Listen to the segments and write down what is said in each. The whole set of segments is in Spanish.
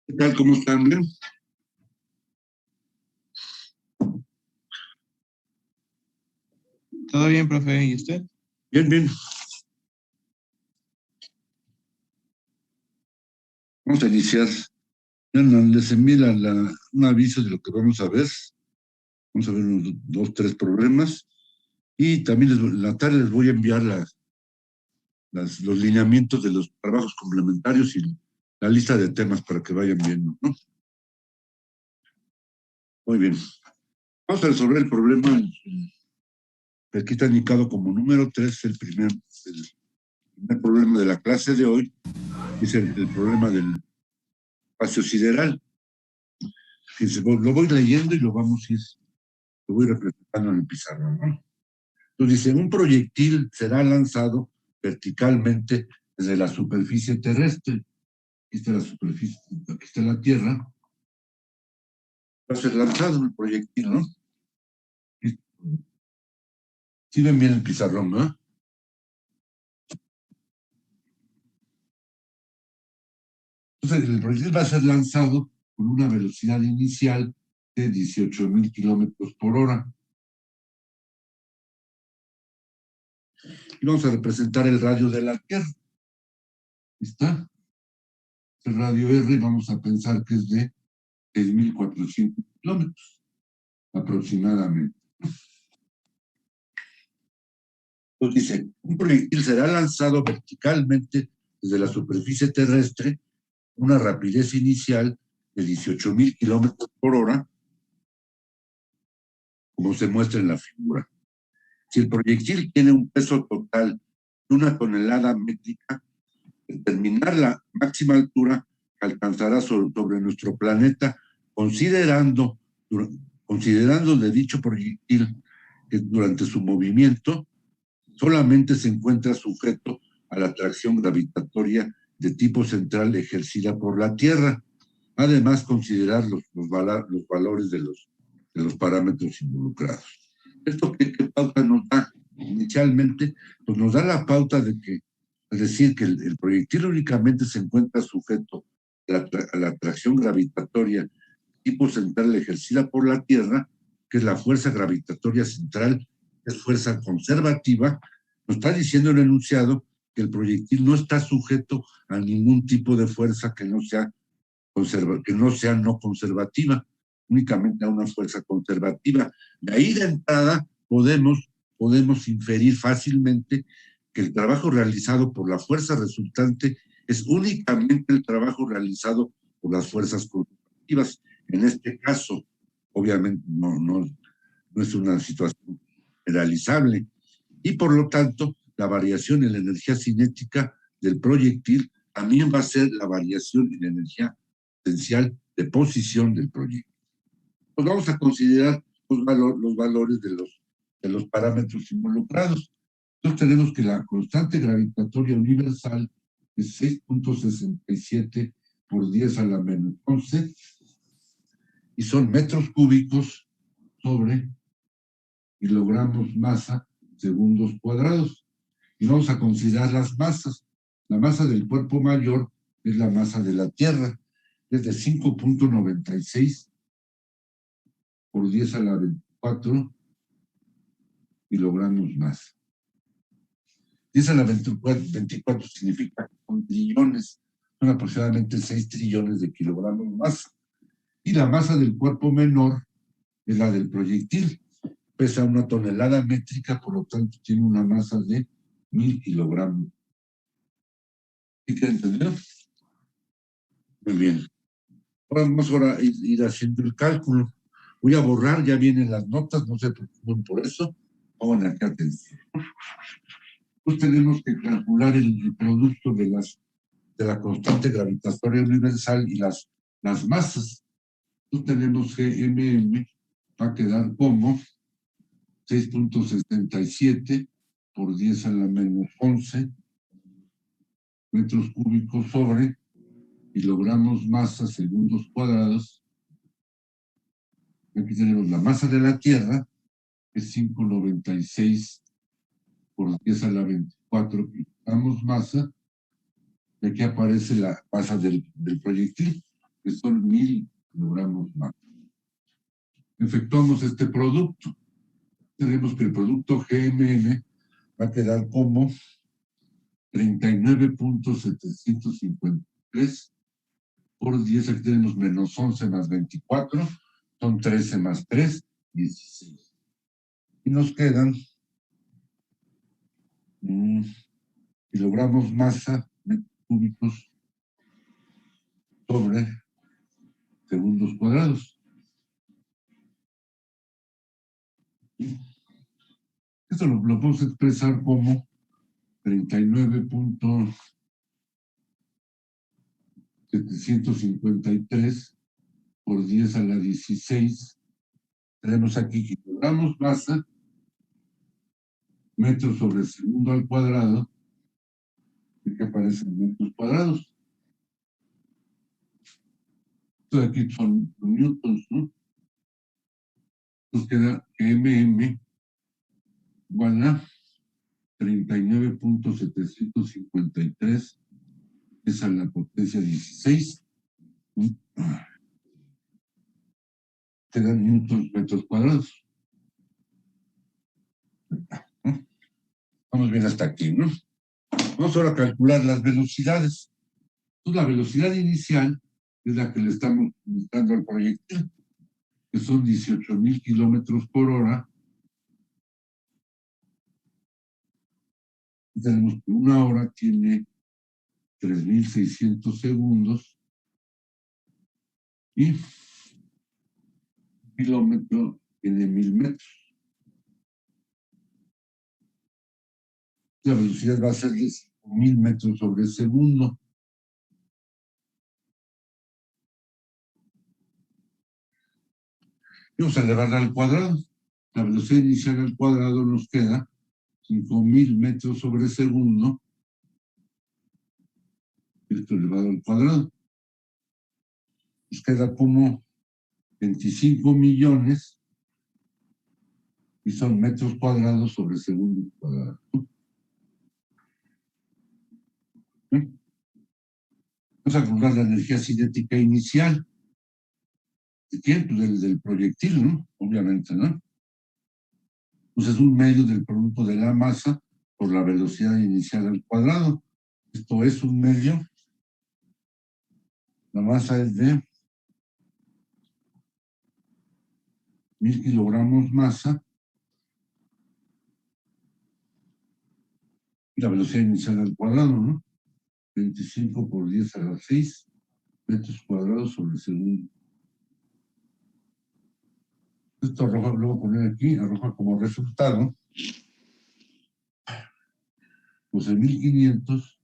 ¿Qué tal? ¿Cómo están? ¿Bien? Todo bien, profe. ¿Y usted? Bien, bien. Vamos a iniciar. Bueno, les envío un aviso de lo que vamos a ver. Vamos a ver unos dos, tres problemas. Y también en la tarde les voy a enviar los lineamientos de los trabajos complementarios y la lista de temas para que vayan viendo, ¿no? Muy bien. Vamos a resolver el problema que aquí está indicado como número 3, el primer problema de la clase de hoy. Es el problema del espacio sideral. Fíjense, lo voy leyendo y lo voy representando en el pizarrón, ¿no? Entonces dice, un proyectil será lanzado verticalmente desde la superficie terrestre. Aquí está la superficie, aquí está la Tierra. Va a ser lanzado el proyectil, ¿no? Sí ven bien el pizarrón, ¿no? Entonces el proyectil va a ser lanzado con una velocidad inicial de 18,000 kilómetros por hora. Y vamos a representar el radio de la Tierra. ¿Está? El radio R vamos a pensar que es de 6,400 kilómetros aproximadamente. Entonces dice, un proyectil será lanzado verticalmente desde la superficie terrestre a una rapidez inicial de 18,000 kilómetros por hora, como se muestra en la figura. Si el proyectil tiene un peso total de 1 tonelada métrica, determinar la máxima altura que alcanzará sobre nuestro planeta, considerando de dicho proyectil que durante su movimiento solamente se encuentra sujeto a la atracción gravitatoria de tipo central ejercida por la Tierra. Además, considerar los valores de los parámetros involucrados. ¿Esto qué pauta nos da? Inicialmente, pues nos da la pauta de que, es decir, que el proyectil únicamente se encuentra sujeto a la atracción gravitatoria tipo central ejercida por la Tierra, que es la fuerza gravitatoria central, es fuerza conservativa. Nos está diciendo el enunciado que el proyectil no está sujeto a ningún tipo de fuerza que no sea no conservativa, únicamente a una fuerza conservativa. De ahí de entrada podemos inferir fácilmente que el trabajo realizado por la fuerza resultante es únicamente el trabajo realizado por las fuerzas conservativas. En este caso, obviamente no es una situación generalizable, y por lo tanto la variación en la energía cinética del proyectil también va a ser la variación en la energía potencial de posición del proyectil. Pues vamos a considerar los valores de los parámetros involucrados. Entonces tenemos que la constante gravitatoria universal es 6,67 por 10 a la menos 11 y son metros cúbicos sobre kilogramos masa segundos cuadrados. Y vamos a considerar las masas. La masa del cuerpo mayor es la masa de la Tierra, es de 5,96 por 10 a la 24 kilogramos más. 10 a la 24 significa que son trillones, son aproximadamente 6 trillones de kilogramos más. Y la masa del cuerpo menor es la del proyectil, pesa 1 tonelada métrica, por lo tanto tiene una masa de 1,000 kilogramos. ¿Sí que entendió? Muy bien. Vamos ahora a ir haciendo el cálculo. Voy a borrar, ya vienen las notas, no se preocupen por eso. Pongan acá atención. Pues tenemos que calcular el producto de la constante gravitatoria universal y las masas. Entonces tenemos que MM va a quedar como 6,67 por 10 a la menos 11 metros cúbicos sobre kilogramos masa segundos cuadrados. Aquí tenemos la masa de la Tierra, que es 5,96 por 10 a la 24 kilogramos masa. Y aquí aparece la masa del proyectil, que son 1000 kilogramos más. Efectuamos este producto. Tenemos que el producto GMM va a quedar como 39.753 por 10. Aquí tenemos menos 11 más 24, son 13 más 3, 16. Y nos quedan kilogramos masa, metros cúbicos sobre segundos cuadrados. Esto lo podemos expresar como 39.753 por 10 a la 16. Tenemos aquí kilogramos masa, metros sobre segundo al cuadrado, y que aparecen metros cuadrados. Esto de aquí son newtons, ¿no? Nos queda que MM igual a 39.753 es a la potencia 16. Quedan newtons metros cuadrados. Vamos bien hasta aquí, ¿no? Vamos ahora a calcular las velocidades. Entonces, la velocidad inicial es la que le estamos dando al proyectil, que son 18,000 kilómetros por hora. Y tenemos que una hora tiene 3,600 segundos y un kilómetro tiene 1000 metros. La velocidad va a ser de 5,000 metros sobre segundo. Vamos a elevarla al cuadrado. La velocidad inicial al cuadrado nos queda 5,000 metros sobre segundo. Esto elevado al cuadrado. Nos queda como 25 millones y son metros cuadrados sobre segundo cuadrado. Vamos a calcular la energía cinética inicial. ¿De quién? Pues del proyectil, ¿no? Obviamente, ¿no? Pues es un medio del producto de la masa por la velocidad inicial al cuadrado. Esto es un medio. La masa es de 1000 kilogramos masa. Y la velocidad inicial al cuadrado, ¿no? 25 por 10 a la 6 metros cuadrados sobre segundo. Esto arroja, lo voy a poner aquí, arroja como resultado 12,500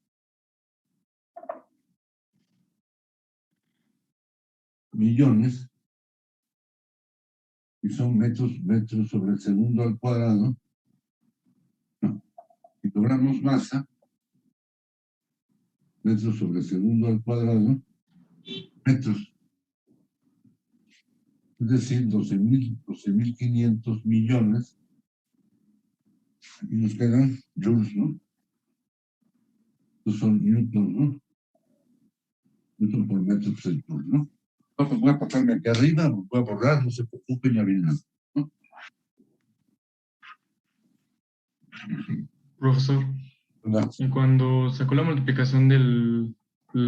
millones y son metros sobre el segundo al cuadrado. No, kilogramos masa, metros sobre segundo al cuadrado, metros. Es decir, 12,500 millones. Aquí nos quedan joules, ¿no? Estos son newtons, ¿no? Newton por metro por el joule, ¿no? Pues voy a pasarme aquí arriba, voy a borrar, no se preocupen, ya viene, ¿no? Profesor, y cuando sacó la multiplicación del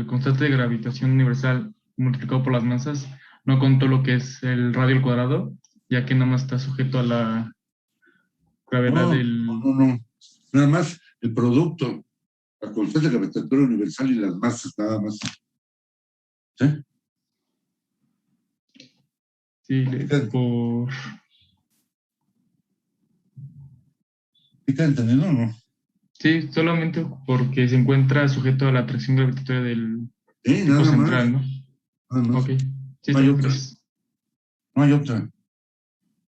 constante de gravitación universal multiplicado por las masas, no contó lo que es el radio al cuadrado, ya que nada más está sujeto a la gravedad del... No. Nada más el producto, la constante gravitatoria universal y las masas, nada más. ¿Sí? Sí, por... ¿Sí te has entendido o no? Sí, solamente porque se encuentra sujeto a la atracción gravitatoria del tipo nada central, más. ¿no? Nada más. Ok. Sí, No hay otra. gracias. No hay otra.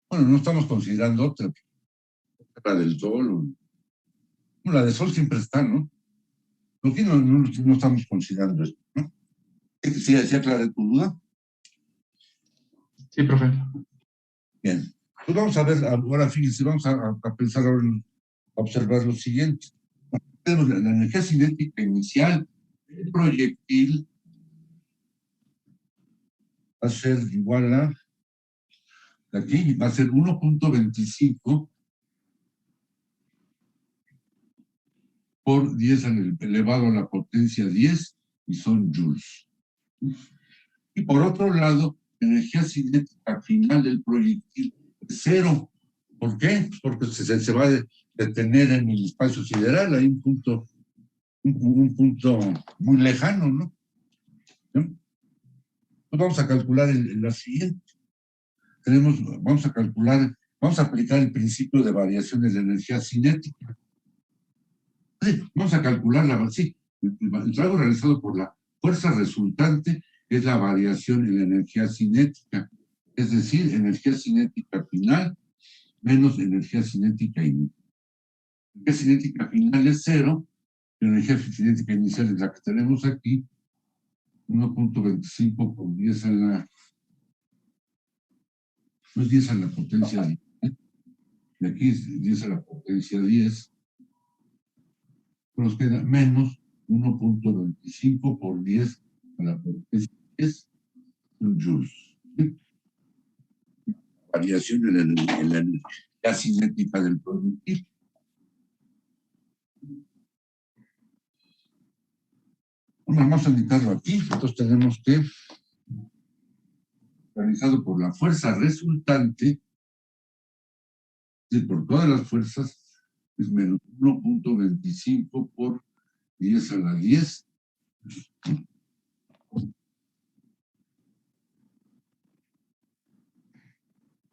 Bueno, no estamos considerando otra. La del sol. La del sol siempre está, ¿no? Aquí no estamos considerando esto, ¿no? ¿Sí aclaré tu duda? Sí, profe. Bien. Pues vamos a ver, ahora fíjense, vamos a pensar ahora a observar lo siguiente. Tenemos la energía cinética inicial del proyectil a ser igual a, aquí va a ser 1.25 por 10 elevado a la potencia 10, y son joules. Y por otro lado, la energía cinética final del proyectil es cero. ¿Por qué? Porque se va a detener en el espacio sideral, hay un punto muy lejano, ¿no? Pues vamos a calcular la siguiente. Vamos a aplicar el principio de variación de la energía cinética. Vamos a calcular el trabajo realizado por la fuerza resultante es la variación en la energía cinética, es decir, energía cinética final menos energía cinética inicial. La energía cinética final es cero, la energía cinética inicial es la que tenemos aquí, 1.25 por 10 a la... No es 10 a la potencia 10, de aquí es 10 a la potencia 10, nos queda menos 1.25 por 10 a la potencia 10 joules. ¿Sí? Variación en la energía cinética del proyectil. Vamos a indicarlo aquí, entonces tenemos que, realizado por la fuerza resultante, por todas las fuerzas, es menos 1.25 por 10 a la 10.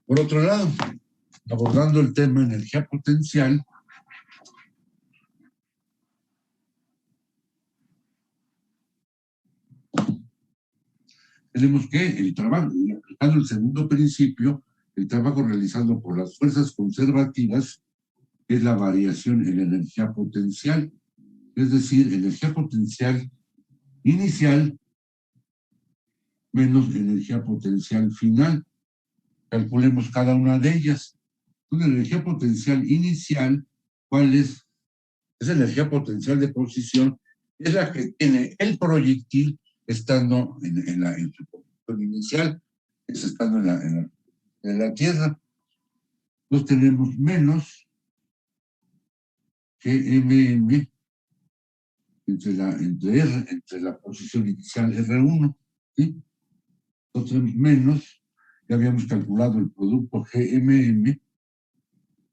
Por otro lado, abordando el tema energía potencial, tenemos que el trabajo, aplicando el segundo principio, el trabajo realizado por las fuerzas conservativas es la variación en la energía potencial, es decir, energía potencial inicial menos energía potencial final. Calculemos cada una de ellas. Una energía potencial inicial, ¿cuál es? Esa energía potencial de posición es la que tiene el proyectil estando en su posición inicial, es estando en la Tierra. Entonces tenemos menos GMM entre la posición inicial R1, ¿sí? Entonces tenemos menos, ya habíamos calculado el producto GMM, que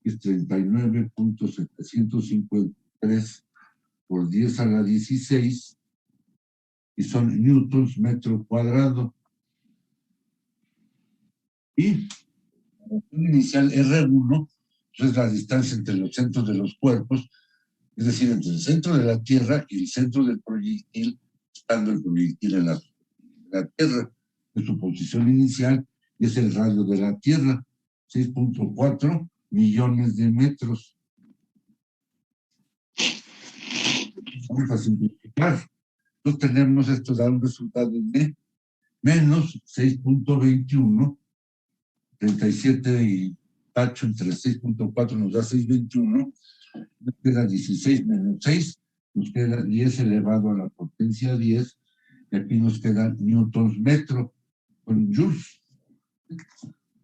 es 39.753 por 10 a la 16, y son newtons metro cuadrado. Y la posición inicial R1 pues es la distancia entre los centros de los cuerpos, es decir, entre el centro de la Tierra y el centro del proyectil, estando el proyectil en la Tierra. Es su posición inicial y es el radio de la Tierra, 6.4 millones de metros. Vamos a simplificar. Entonces tenemos esto, da un resultado de menos 6.21, 37 y tacho entre 6.4 nos da 6.21, nos queda 16 menos 6, nos queda 10 elevado a la potencia 10, y aquí nos quedan newtons metro con joules.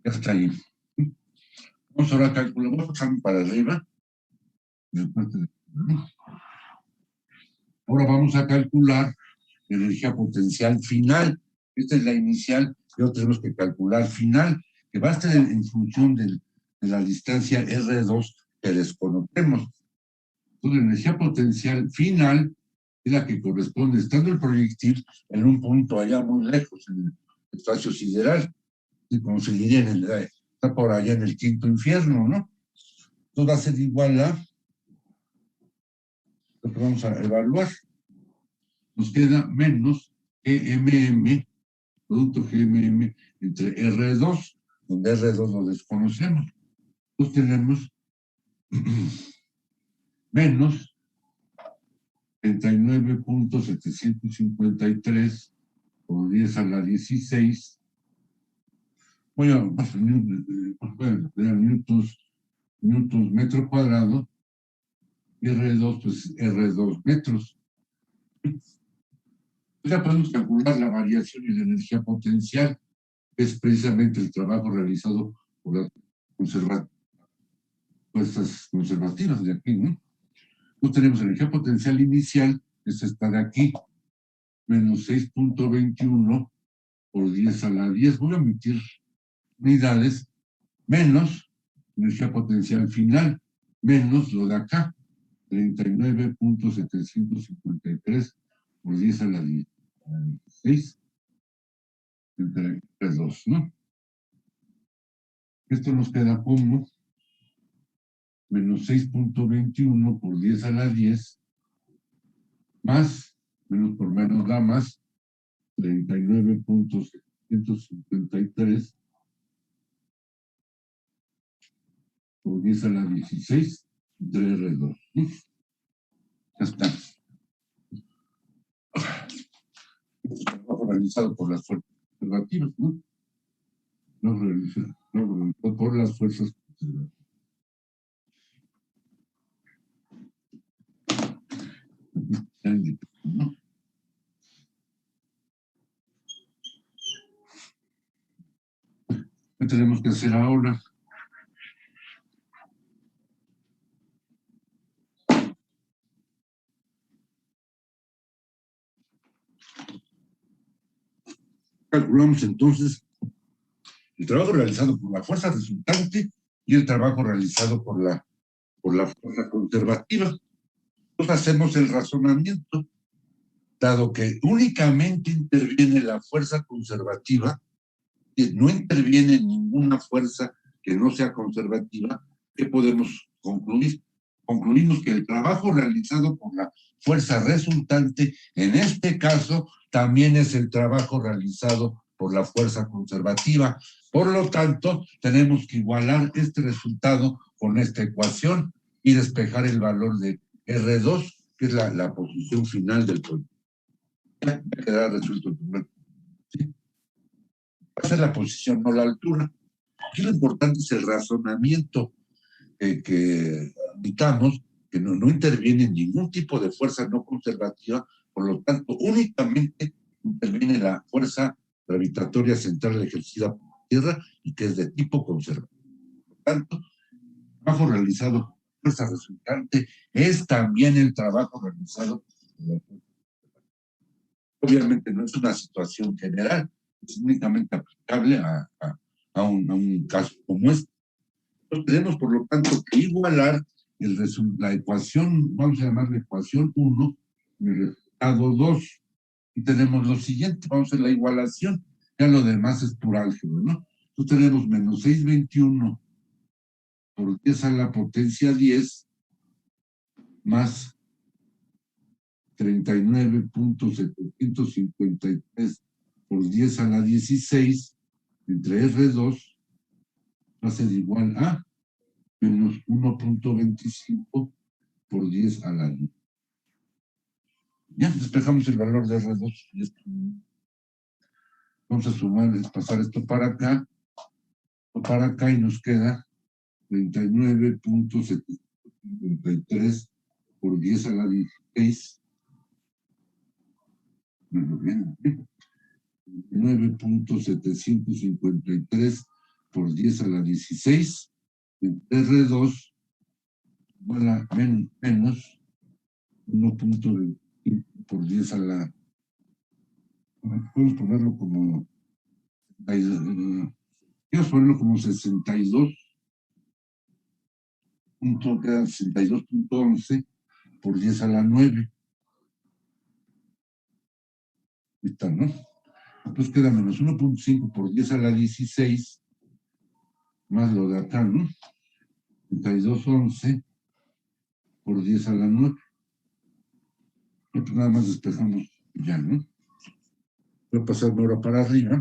Ya está ahí. Vamos ahora a calcular, vamos a pasar para arriba. Ahora vamos a calcular la energía potencial final. Esta es la inicial, y ahora tenemos que calcular final, que va a estar en función de la distancia R2 que desconocemos. Entonces, la energía potencial final es la que corresponde, estando el proyectil en un punto allá muy lejos, en el espacio sideral, y como se diría, está por allá en el quinto infierno, ¿no? Entonces va a ser igual a lo que vamos a evaluar. Nos queda menos GMM, producto GMM entre R2, donde R2 lo desconocemos. Entonces tenemos menos 39.753 por 10 a la 16. Voy a newtons metro cuadrado, y R2, pues R2 metros. Ya podemos calcular la variación en la energía potencial. es precisamente el trabajo realizado por las fuerzas conservativas de aquí, ¿no? Entonces tenemos energía potencial inicial, esta está de aquí, menos 6.21 por 10 a la 10. Voy a omitir unidades, menos energía potencial final, menos lo de acá, 39.753 por 10 a la 16, entre 2, ¿no? Esto nos queda como menos 6.21 por 10 a la 10, más, menos por menos da más, 39.753 por 10 a la 16, entre R2. Ya está. Trabajo realizado por las fuerzas conservativas, ¿no? No realizado por las fuerzas conservativas. ¿No? ¿Qué tenemos que hacer ahora? Calculamos entonces el trabajo realizado por la fuerza resultante y el trabajo realizado por la fuerza conservativa. Entonces hacemos el razonamiento, dado que únicamente interviene la fuerza conservativa, no interviene ninguna fuerza que no sea conservativa, ¿qué podemos concluir? Concluimos que el trabajo realizado por la fuerza resultante, en este caso, también es el trabajo realizado por la fuerza conservativa. Por lo tanto, tenemos que igualar este resultado con esta ecuación y despejar el valor de R2, que es la posición final del proyecto. Ya quedará resuelto el problema. ¿Sí? Va a ser la posición, no la altura. Aquí lo importante es el razonamiento que indicamos, que no interviene ningún tipo de fuerza no conservativa, por lo tanto, únicamente interviene la fuerza gravitatoria central ejercida por la Tierra y que es de tipo conservativo. Por lo tanto, el trabajo realizado por la fuerza resultante es también el trabajo realizado por la fuerza. Obviamente no es una situación general, es únicamente aplicable a un caso como este. Entonces tenemos, por lo tanto, que igualar la ecuación, vamos a llamarla ecuación 1, el resultado 2. Y tenemos lo siguiente, vamos a hacer la igualación, ya lo demás es pura álgebra, ¿no? Entonces tenemos menos 621 por 10 a la potencia 10 más 39.753 por 10 a la 16 entre R2 va a ser igual a menos 1.25 por 10 a la 10. Ya despejamos el valor de R2. Vamos a sumar, pasar esto para acá y nos queda 39.753 por 10 a la 16. 9.753 por 10 a la 16. R2 igual a menos 1.25 por 10 a la... Podemos ponerlo como... Quiero ponerlo como 62.11 por 10 a la 9. Ahí está, ¿no? Entonces queda menos 1.5 por 10 a la 16, más lo de acá, ¿no? 62.11 por 10 a la 9. Y pues nada más despejamos ya, ¿no? Voy a pasarme ahora para arriba.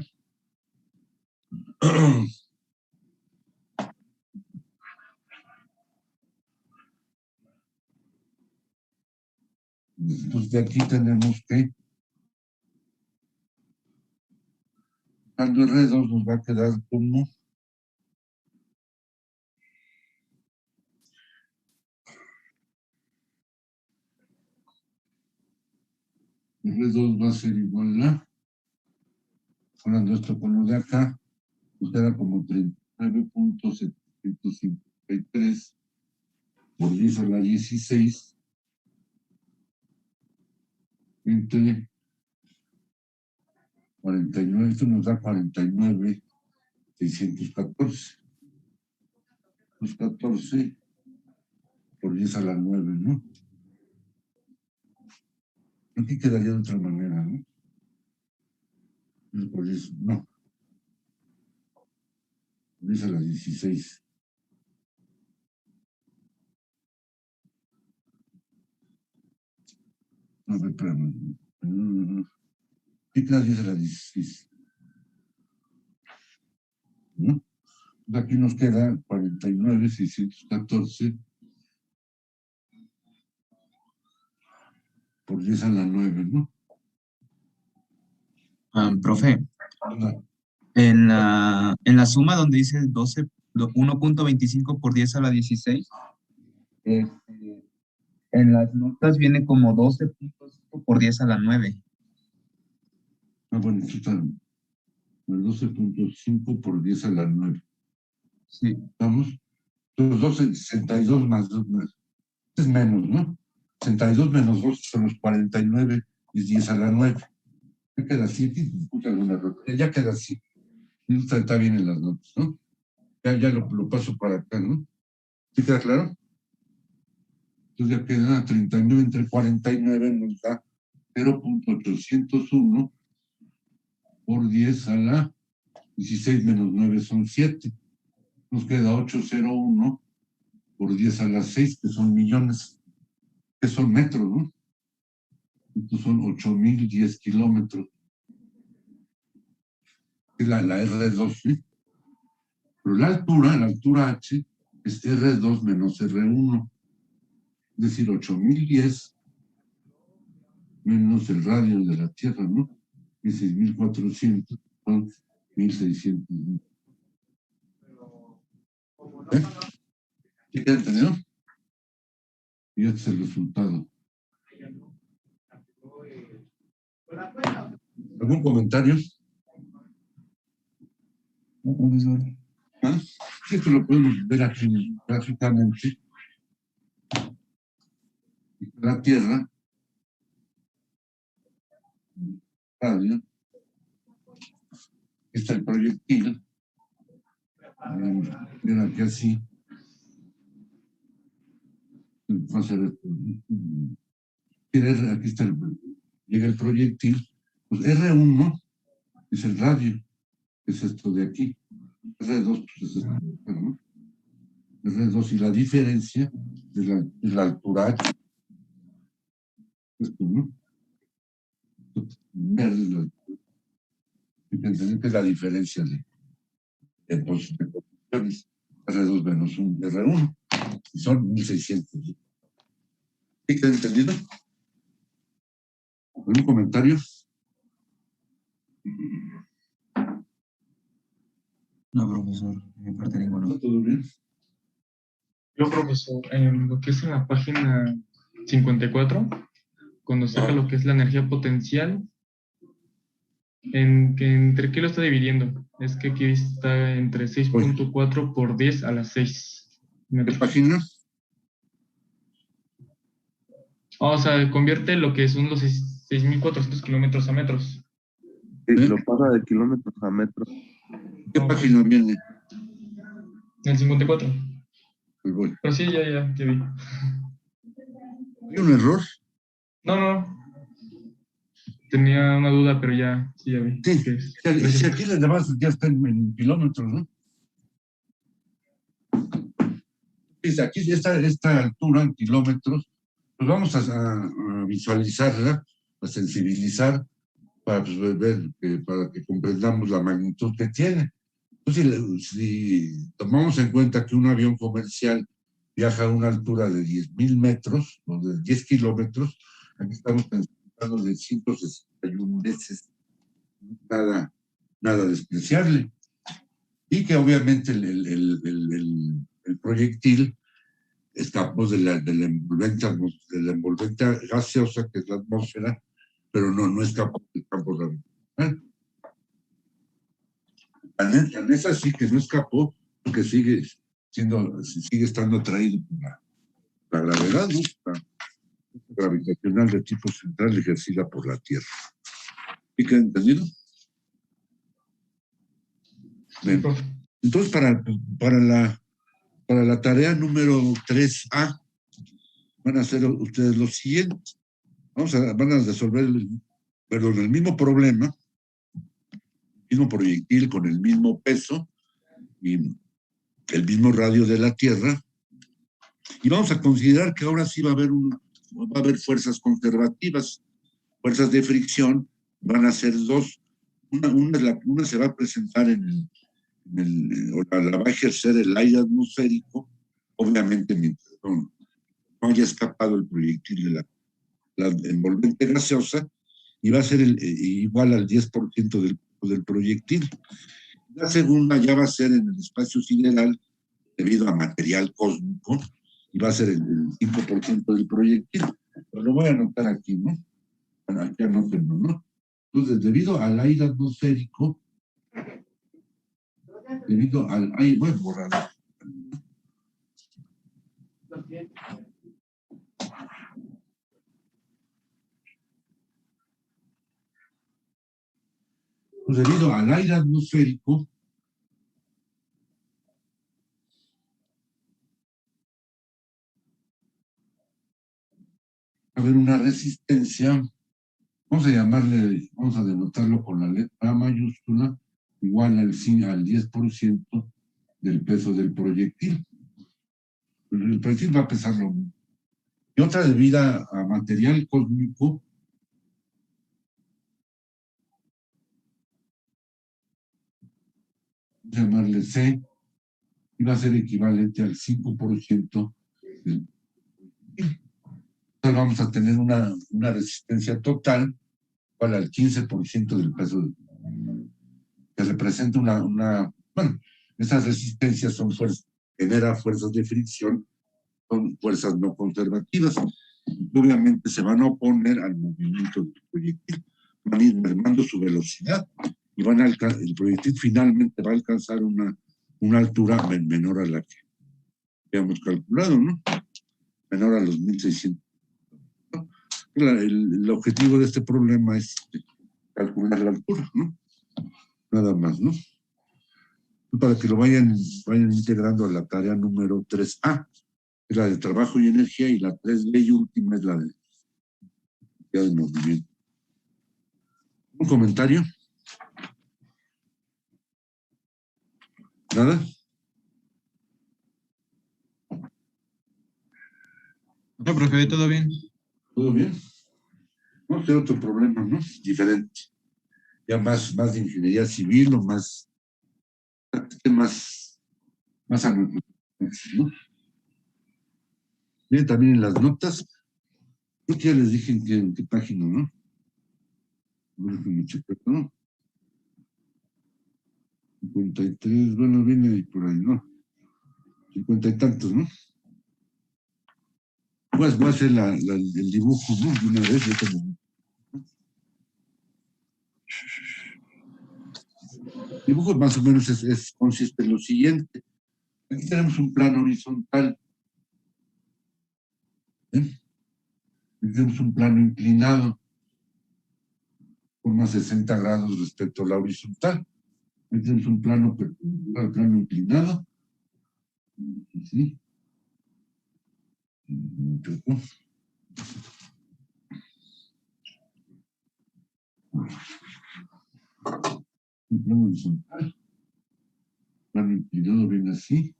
Pues de aquí tenemos que dando R2 nos va a quedar como R2 va a ser igual a, hablando esto con lo de acá, Nos queda como 39.753 por 10 a la 16 entre 49, esto nos da 49,614. Los 14 por 10 a la 9, ¿no? Aquí quedaría de otra manera, ¿no? Por 10, no. 10 a la 16. No, espérame. ¿Qué queda 10 a la 16? ¿No? Aquí nos queda 49,614 por 10 a la 9, ¿no? Profe, en la suma donde dice 1.25 por 10 a la 16, en las notas viene como 12.5 por 10 a la 9. Bueno, esto está 12.5 por 10 a la 9. Sí. ¿Estamos? Los 12, 62 más 2 más. Es menos, ¿no? 62 menos 2 son los 49 y 10 a la 9. Ya queda así, ya queda así. Está bien en las notas, ¿no? Ya lo paso para acá, ¿no? ¿Sí queda claro? Entonces ya queda 39 entre 49 nos da 0.801 por 10 a la 16 menos 9 son 7. Nos queda 801 por 10 a la 6, que son millones, que son metros, ¿no? Estos son 8,010 kilómetros. Es la R2, ¿sí? Pero la altura H, es R2 menos R1. Es decir, 8,010 menos el radio de la Tierra, ¿no? Es 6,400, son 1,600. ¿Sí queda entendido? Y este es el resultado. ¿Algún comentario? No, profesor. ¿Ah? Esto lo podemos ver aquí gráficamente. La Tierra, radio, está el proyectil, ven aquí así, va a ser esto. Aquí está llega el proyectil, pues R1 es el radio, es esto de aquí, R2 pues es esto de acá, ¿no? R2 y la diferencia de la altura H, esto, ¿no? Verde es la altura. Hay que entender que es la diferencia de posiciones, R2 menos un R1, y son 1,600. ¿Sí queda entendido? ¿Algún comentario? No, profesor, de mi parte ninguno. ¿Todo bien? Yo, profesor, en lo que es en la página 54, cuando saca lo que es la energía potencial, ¿entre qué lo está dividiendo? Es que aquí está entre 6.4 por 10 a la 6 ¿Qué metros. página? O sea, convierte lo que son los 6.400 kilómetros a metros. Sí, lo pasa de kilómetros a metros. ¿Qué página viene? El 54. Pues voy. Pero sí, ya vi. ¿Hay un error? No. Tenía una duda, pero ya vi. Sí, si aquí las demás ya están en kilómetros, ¿no? Dice, aquí esta altura en kilómetros, pues vamos a visualizarla, a sensibilizar, para pues, ver, para que comprendamos la magnitud que tiene. Entonces, si tomamos en cuenta que un avión comercial viaja a una altura de 10,000 metros o de 10 kilómetros, aquí estamos pensando de 161 veces, nada despreciable. Y que obviamente el proyectil escapó de la envolvente gaseosa que es la atmósfera, pero no escapó del campo gravitacional. La esa sí que no escapó, porque sigue estando atraído por la gravedad, ¿no? La gravitacional de tipo central ejercida por la Tierra. ¿Sí queda entendido? Bien. Entonces, para la tarea número 3A, van a hacer ustedes lo siguiente. Van a resolver el mismo problema, el mismo proyectil con el mismo peso y el mismo radio de la Tierra. Y vamos a considerar que ahora sí va a haber fuerzas conservativas, fuerzas de fricción. Van a ser dos. Una se va a presentar la va a ejercer el aire atmosférico, obviamente mientras no haya escapado el proyectil de la envolvente gaseosa, y va a ser igual al 10% del proyectil. La segunda ya va a ser en el espacio sideral debido a material cósmico, y va a ser el 5% del proyectil. Pero lo voy a anotar aquí, ¿no? Aquí anótenlo, ¿no? Entonces, debido al aire atmosférico, voy a borrar. Pues debido al aire atmosférico, va a haber una resistencia, vamos a denotarlo con la letra A mayúscula, igual al 10% del peso del proyectil. El proyectil va a pesar lo mismo. Y otra debida a material cósmico, llamarle C, y va a ser equivalente al 5% del. Entonces vamos a tener una resistencia total igual al 15% del peso que representa bueno, esas resistencias genera fuerzas de fricción, son fuerzas no conservativas, y obviamente se van a oponer al movimiento del proyectil, van a ir mermando su velocidad, y el proyectil finalmente va a alcanzar una altura menor a la que habíamos calculado, ¿no? Menor a los 1600. ¿No? El objetivo de este problema es calcular la altura, ¿no? Nada más, ¿no? Para que lo vayan integrando a la tarea número 3A, es la de trabajo y energía, y la 3B y última es la de movimiento. ¿Un comentario? ¿Nada? No, profe, todo bien. ¿Todo bien? No sé, otro problema, ¿no? Diferente. Ya más de ingeniería civil o más ¿no? Miren también en las notas, creo que ya les dije en qué página, ¿no? Déjenme checar, ¿no? 53, bueno, viene por ahí, ¿no? 50 y tantos, ¿no? Pues voy a hacer el dibujo, ¿no? De una vez, yo como. El dibujo más o menos consiste en lo siguiente. Aquí tenemos un plano horizontal. Aquí tenemos un plano inclinado con más 60 grados respecto a la horizontal. Aquí tenemos un plano perpendicular al plano inclinado. ¿Sí? Un plano horizontal. Plano inclinado viene así.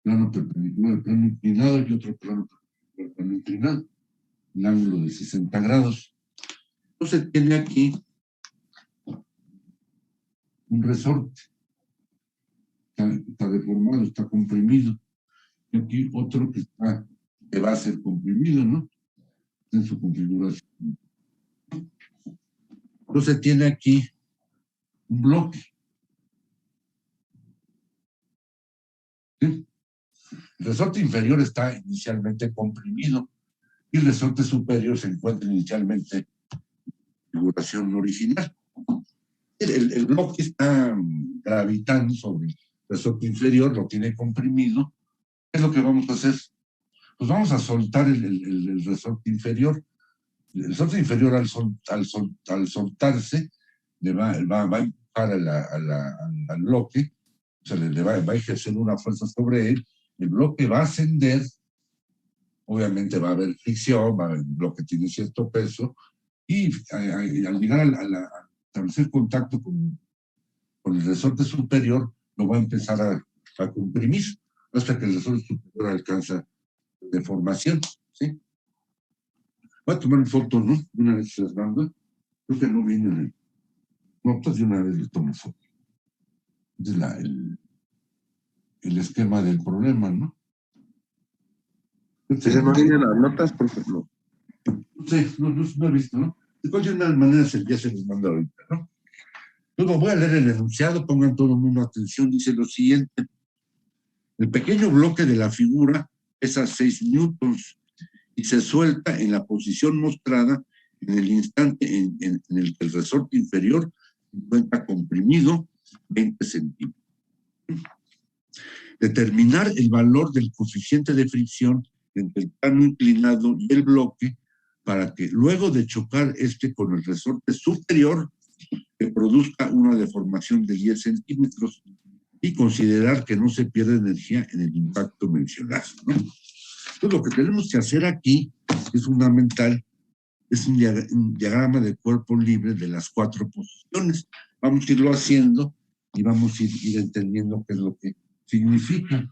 Plano perpendicular al plano inclinado y otro plano perpendicular al plano inclinado. Un ángulo de 60 grados. Entonces tiene aquí un resorte. Está deformado, está comprimido. Y aquí otro que va a ser comprimido, ¿no? En su configuración. Entonces tiene aquí un bloque. ¿Sí? El resorte inferior está inicialmente comprimido y el resorte superior se encuentra inicialmente en configuración original. El bloque está gravitando sobre el resorte inferior, lo tiene comprimido. ¿Qué es lo que vamos a hacer? Pues vamos a soltar el resorte inferior. El resorte inferior al soltarse va a empujar al bloque, o sea, le va a ejercer una fuerza sobre él, el bloque va a ascender, obviamente va a haber fricción, el bloque tiene cierto peso, y al llegar a establecer contacto con el resorte superior, lo va a empezar a comprimir, hasta que el resorte superior alcanza deformación, ¿sí? Voy a tomar fotos, ¿no? Una vez las mando. Creo que no viene no, pues de una vez le tomo foto. Es el esquema del problema, ¿no? Si se no vienen las notas, por favor. Sí, no he visto, ¿no? De cualquier manera ya se les manda ahorita, ¿no? Luego voy a leer el enunciado, pongan todo el mundo atención, dice lo siguiente. El pequeño bloque de la figura pesa 6 newtons y se suelta en la posición mostrada en el instante en el que el resorte inferior se encuentra comprimido 20 centímetros. Determinar el valor del coeficiente de fricción entre el plano inclinado y el bloque para que luego de chocar con el resorte superior que produzca una deformación de 10 centímetros y considerar que no se pierde energía en el impacto mencionado, ¿no? Entonces, lo que tenemos que hacer aquí es fundamental, es un diagrama de cuerpo libre de las 4 posiciones. Vamos a irlo haciendo y vamos a ir entendiendo qué es lo que significa.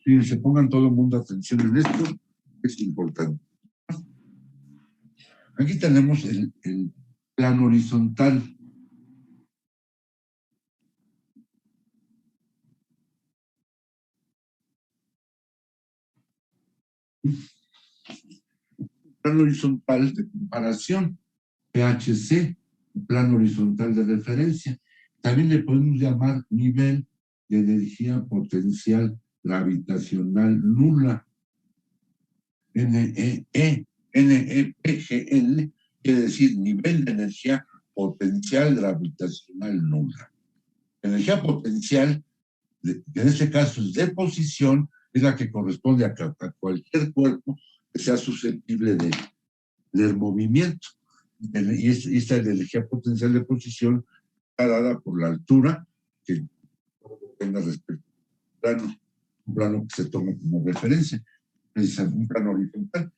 Fíjense, pongan todo el mundo atención en esto, es importante. Aquí tenemos el plano horizontal. Plano horizontal de comparación, PHC, plano horizontal de referencia. También le podemos llamar nivel de energía potencial gravitacional nula. NEPGN quiere decir nivel de energía potencial gravitacional nula. Energía potencial, que en este caso es de posición, es la que corresponde a cualquier cuerpo que sea susceptible del movimiento. Y esta energía potencial de posición está dada por la altura que tenga respecto al un plano que se toma como referencia, es un plano horizontal.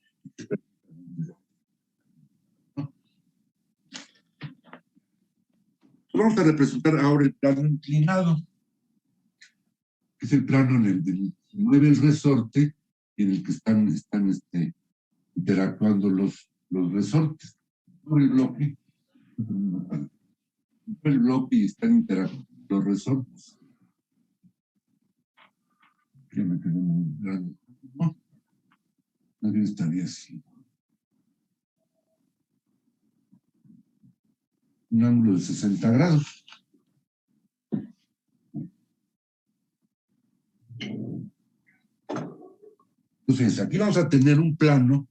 Vamos a representar ahora el plano inclinado, que es el plano en el que mueve el resorte y en el que están interactuando los resortes. Por el bloque y están interactuando los resortes. Ya me quedé muy grande. No, nadie estaría así. Un ángulo de 60 grados. Entonces, aquí vamos a tener un plano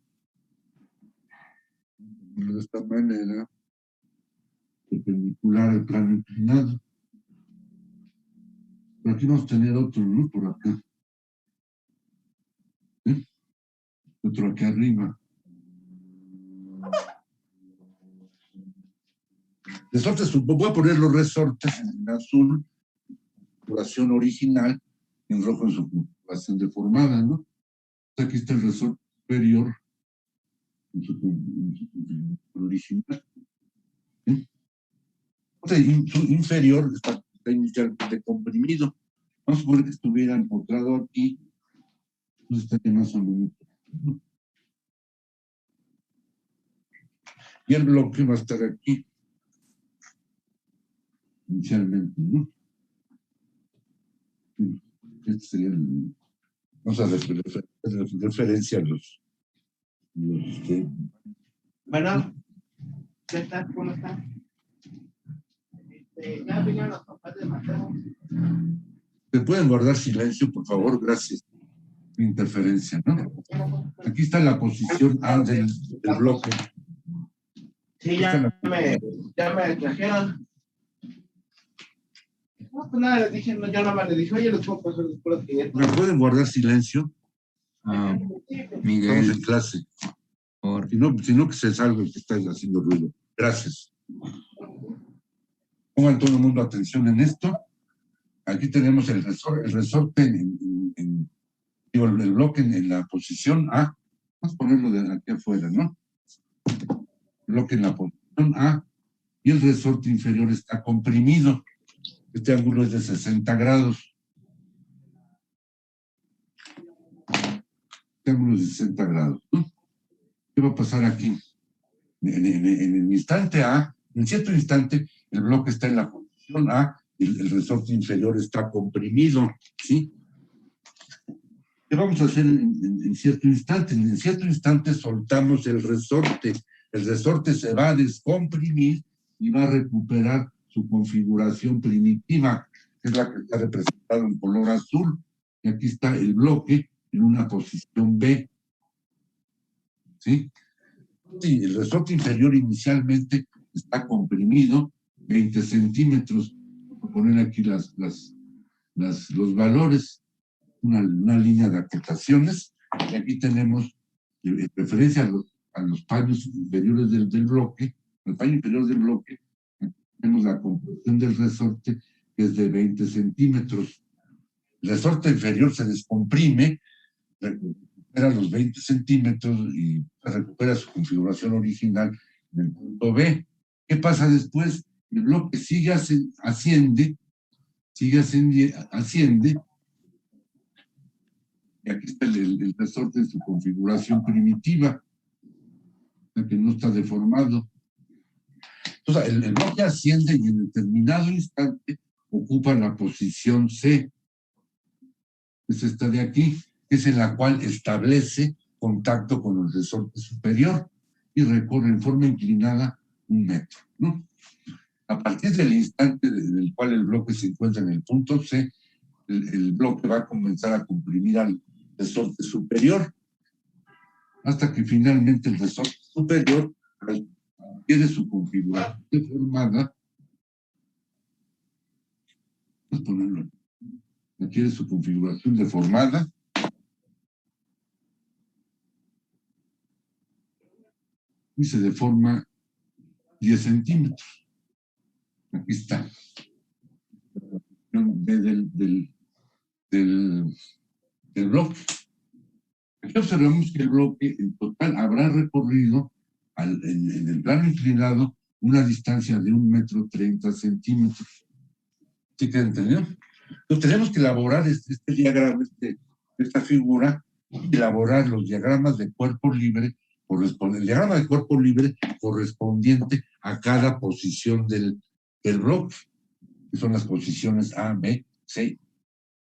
de esta manera, perpendicular al plano inclinado. Pero aquí vamos a tener otro, ¿no? Por acá. ¿Sí? Otro aquí arriba. Resortes, voy a poner los resortes en azul, configuración original, en rojo en su configuración deformada, ¿no? Aquí está el resorte superior en su configuración original. ¿Sí? Su inferior está inicialmente comprimido. Vamos a poner que estuviera empotrado aquí, entonces estaría más o menos. Y el bloque va a estar aquí, inicialmente, ¿no? Este sería el. Vamos a referencia a los Bueno, ¿qué tal? ¿Cómo están? Ya vinieron los papás de Mateo. ¿Se pueden guardar silencio, por favor? Gracias. Interferencia, ¿no? Aquí está la posición A del bloque. Sí, ya me trajeron. No, pues nada, les dije, no, yo nada más les dije, oye, los puedo pasar los puros 500. ¿Me pueden guardar silencio? Miguel. Estamos en clase. Si no, que se salga el que está haciendo ruido. Gracias. Pongan todo el mundo atención en esto. Aquí tenemos el resorte el bloque en la posición A. Vamos a ponerlo de aquí afuera, ¿no? Bloque en la posición A y el resorte inferior está comprimido. Este ángulo es de 60 grados. Este ángulo es de 60 grados, ¿no? ¿Qué va a pasar aquí? En el instante A, en cierto instante, el bloque está en la posición A y el resorte inferior está comprimido, ¿sí? ¿Qué vamos a hacer en cierto instante? En cierto instante soltamos el resorte se va a descomprimir y va a recuperar su configuración primitiva, que es la que está representada en color azul. Y aquí está el bloque en una posición B. ¿Sí? Sí, el resorte inferior inicialmente está comprimido 20 centímetros. Voy a poner aquí los valores, una línea de aplicaciones. Y aquí tenemos, en referencia a los paños inferiores del bloque, el paño inferior del bloque, tenemos la compresión del resorte, que es de 20 centímetros. El resorte inferior se descomprime, recupera los 20 centímetros y recupera su configuración original en el punto B. ¿Qué pasa después? El bloque asciende, y aquí está el resorte en su configuración primitiva, la que no está deformado. Entonces, el bloque asciende y en determinado instante ocupa la posición C. Es esta de aquí, que es en la cual establece contacto con el resorte superior y recorre en forma inclinada 1 metro, ¿no? A partir del instante en el cual el bloque se encuentra en el punto C, el bloque va a comenzar a comprimir al resorte superior, hasta que finalmente el resorte superior adquiere su configuración deformada. Vamos a ponerlo. Adquiere su configuración deformada. Y se deforma 10 centímetros. Aquí está. Del bloque. Aquí observamos que el bloque en total habrá recorrido en el plano inclinado una distancia de 1,30 metros. ¿Sí queda entendido? Entonces tenemos que elaborar este diagrama, esta figura, y elaborar los diagramas de cuerpo libre, el diagrama de cuerpo libre correspondiente a cada posición del bloque, que son las posiciones A, B, C.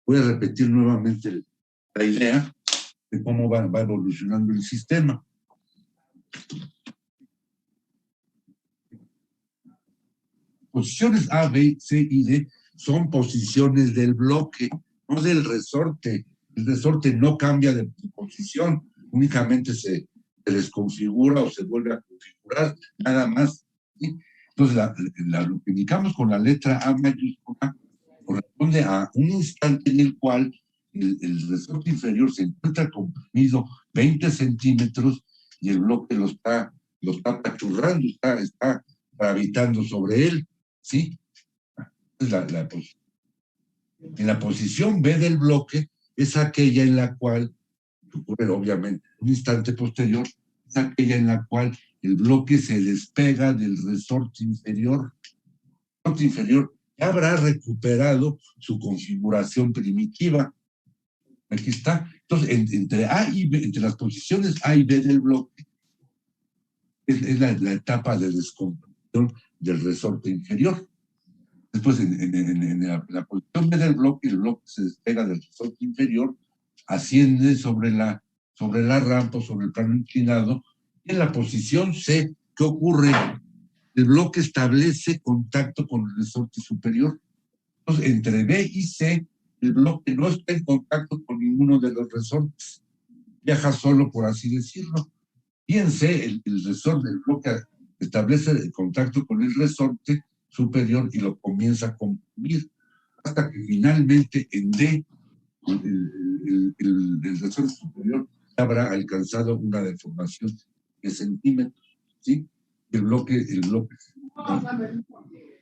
Voy a repetir nuevamente la idea de cómo va evolucionando el sistema. Posiciones A, B, C y D son posiciones del bloque, no del resorte. El resorte no cambia de posición, únicamente se desconfigura o se vuelve a configurar, nada más. ¿Sí? Entonces, lo que indicamos con la letra A mayúscula corresponde a un instante en el cual el resorte inferior se encuentra comprimido 20 centímetros y el bloque lo está apachurrando, está gravitando sobre él, ¿sí? En la posición B del bloque es aquella en la cual, que ocurre obviamente un instante posterior, es aquella en la cual el bloque se despega del resorte inferior. El resorte inferior ya habrá recuperado su configuración primitiva. Aquí está. Entonces, entre A y B, entre las posiciones A y B del bloque, es la etapa de descompresión del resorte inferior. Después, en la posición B del bloque, el bloque se despega del resorte inferior, asciende sobre la rampa, sobre el plano inclinado, y en la posición C, ¿qué ocurre? El bloque establece contacto con el resorte superior. Entonces, entre B y C, el bloque no está en contacto con ninguno de los resortes. Viaja solo, por así decirlo. Y en C, el resorte del bloque establece el contacto con el resorte superior y lo comienza a comprimir hasta que finalmente en D el resorte superior habrá alcanzado una deformación de centímetros, ¿sí? El bloque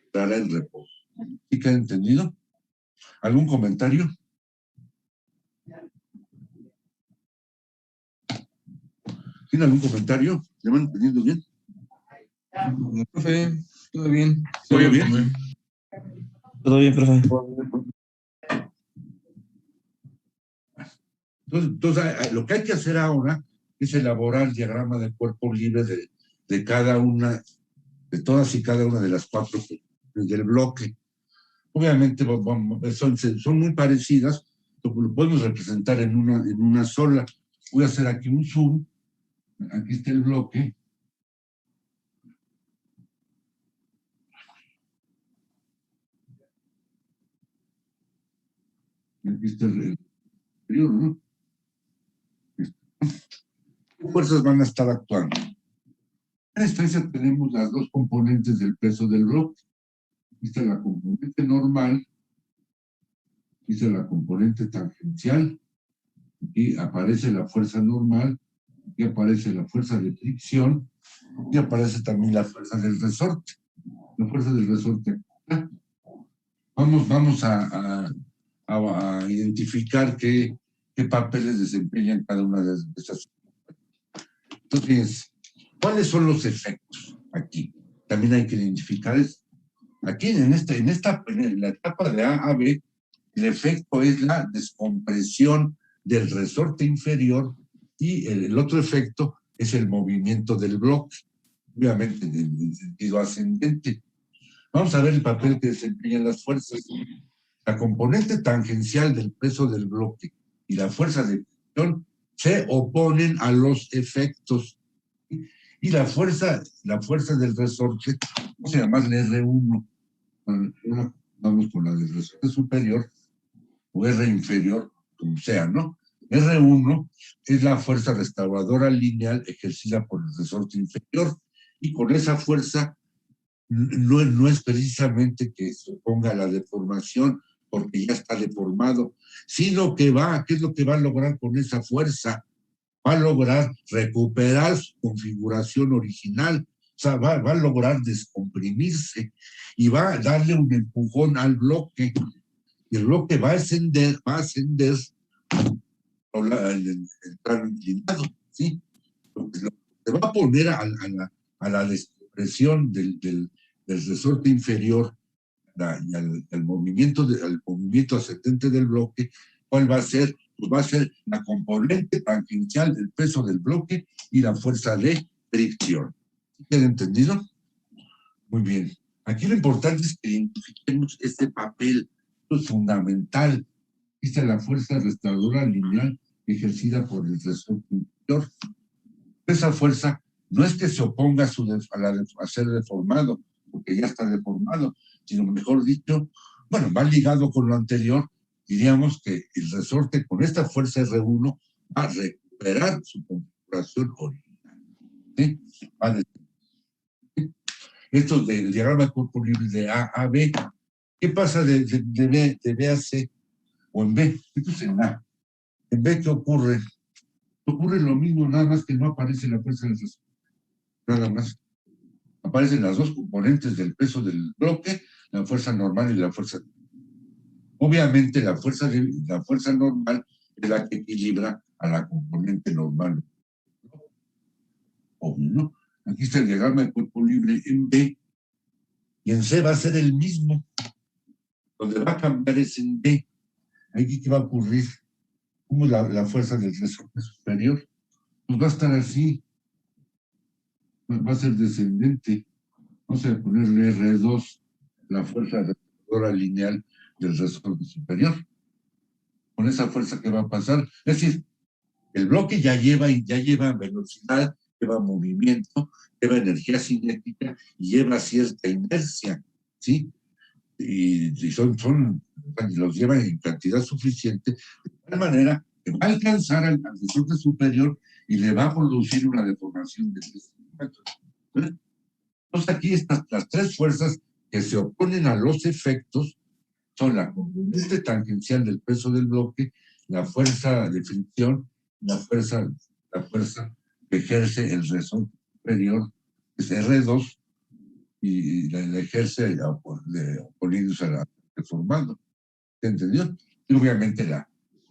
estará en reposo. ¿Sí queda entendido? ¿Algún comentario? ¿Tiene algún comentario? ¿Le van entendiendo bien? Profe, todo bien. ¿Todo bien? Todo bien, profe. Entonces, lo que hay que hacer ahora es elaborar el diagrama de cuerpo libre de cada una, de todas y cada una de las 4 del bloque. Obviamente son muy parecidas, lo podemos representar en una sola. Voy a hacer aquí un zoom. Aquí está el bloque. Aquí está el exterior, ¿no? ¿Qué fuerzas van a estar actuando? En esta instancia tenemos las 2 componentes del peso del bloque. Aquí está la componente normal, aquí está la componente tangencial, aquí aparece la fuerza normal, aquí aparece la fuerza de fricción, y aparece también la fuerza del resorte. La fuerza del resorte. Vamos a identificar qué papeles desempeñan cada una de estas. Entonces, ¿cuáles son los efectos aquí? También hay que identificar eso. Aquí en la etapa de A a B, el efecto es la descompresión del resorte inferior y el otro efecto es el movimiento del bloque, obviamente en sentido ascendente. Vamos a ver el papel que desempeñan las fuerzas. La componente tangencial del peso del bloque y la fuerza de fricción se oponen a los efectos. Y la fuerza del resorte, vamos a llamarle R1. Vamos con la del resorte superior o R inferior, como sea, ¿no? R1 es la fuerza restauradora lineal ejercida por el resorte inferior y con esa fuerza no es precisamente que se oponga a la deformación porque ya está deformado, sino que ¿qué es lo que va a lograr con esa fuerza? Va a lograr recuperar su configuración original, o sea, va a lograr descomprimirse y va a darle un empujón al bloque. Y el bloque va a ascender en el plano inclinado, ¿sí? Lo que se va a poner a la descompresión del resorte inferior y al movimiento ascendente del bloque, ¿cuál va a ser? Pues va a ser la componente tangencial del peso del bloque y la fuerza de fricción. ¿Queda entendido? Muy bien. Aquí lo importante es que identifiquemos este papel. Esto es fundamental. Esta es la fuerza restauradora lineal ejercida por el resorte inferior. Esa fuerza no es que se oponga a ser deformado, porque ya está deformado, sino mejor dicho, bueno, va ligado con lo anterior, diríamos que el resorte con esta fuerza R1 va a recuperar su configuración original. ¿Sí? Esto del diagrama de cuerpo libre de A a B. ¿Qué pasa de B a C o en B? Esto es en A. En B, ¿qué ocurre? Ocurre lo mismo, nada más que no aparece la fuerza del resorte. Nada más. Aparecen las 2 componentes del peso del bloque, la fuerza normal y la fuerza. Obviamente la fuerza normal es la que equilibra a la componente normal. Obvio, ¿no? Aquí está el diagrama de cuerpo libre en B y en C va a ser el mismo. Donde va a cambiar es en D. Aquí, ¿qué va a ocurrir? ¿Cómo es la fuerza del resorte superior? Pues va a estar así. Va a ser descendente. Vamos a ponerle R2, la fuerza restauradora lineal del resorte superior. Con esa fuerza que va a pasar, es decir, el bloque ya lleva velocidad, lleva movimiento, lleva energía cinética y lleva cierta inercia, ¿sí? Y los lleva en cantidad suficiente, de tal manera que va a alcanzar al resorte superior y le va a producir una deformación de 3 centímetros. Entonces aquí están las tres fuerzas que se oponen a los efectos, son la componente tangencial del peso del bloque, la fuerza de fricción, la fuerza que ejerce el resorte superior, que es R2, y la ejerce oponiéndose a la reformando. ¿Se entendió? Y obviamente la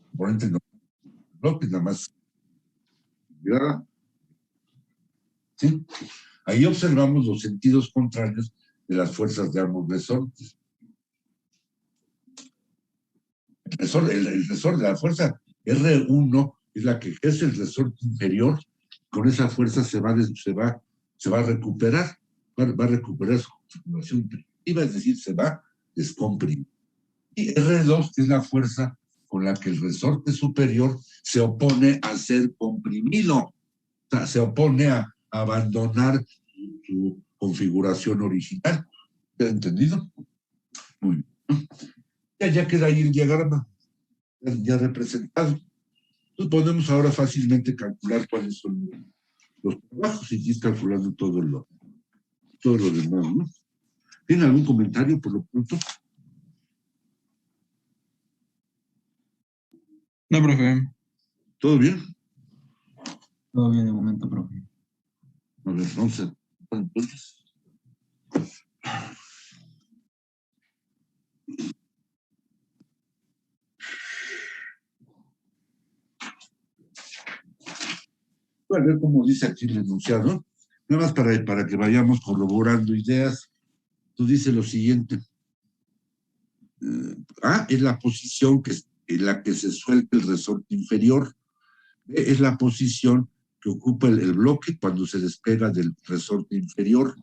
componente no bloque, nada más. ¿Sí? Ahí observamos los sentidos contrarios de las fuerzas de ambos resortes. El resorte, la fuerza R1 es la que ejerce el resorte inferior. Con esa fuerza se va a recuperar, va a recuperar su configuración primitiva, es decir, se va a descomprimir. Y R2 es la fuerza con la que el resorte superior se opone a ser comprimido, o sea, se opone a abandonar su configuración original. ¿Te ha entendido? Muy bien. Ya queda ahí el diagrama, ya representado. Entonces podemos ahora fácilmente calcular cuáles son los trabajos y ir calculando todo lo demás, ¿no? ¿Tiene algún comentario por lo pronto? No, profe. ¿Todo bien? Todo bien de momento, profe. A ver, vamos a entonces. A ver cómo dice aquí el enunciado, nada más para que vayamos corroborando ideas. Entonces dice lo siguiente. A es la posición en la que se suelta el resorte inferior. B es la posición que ocupa el bloque cuando se despega del resorte inferior.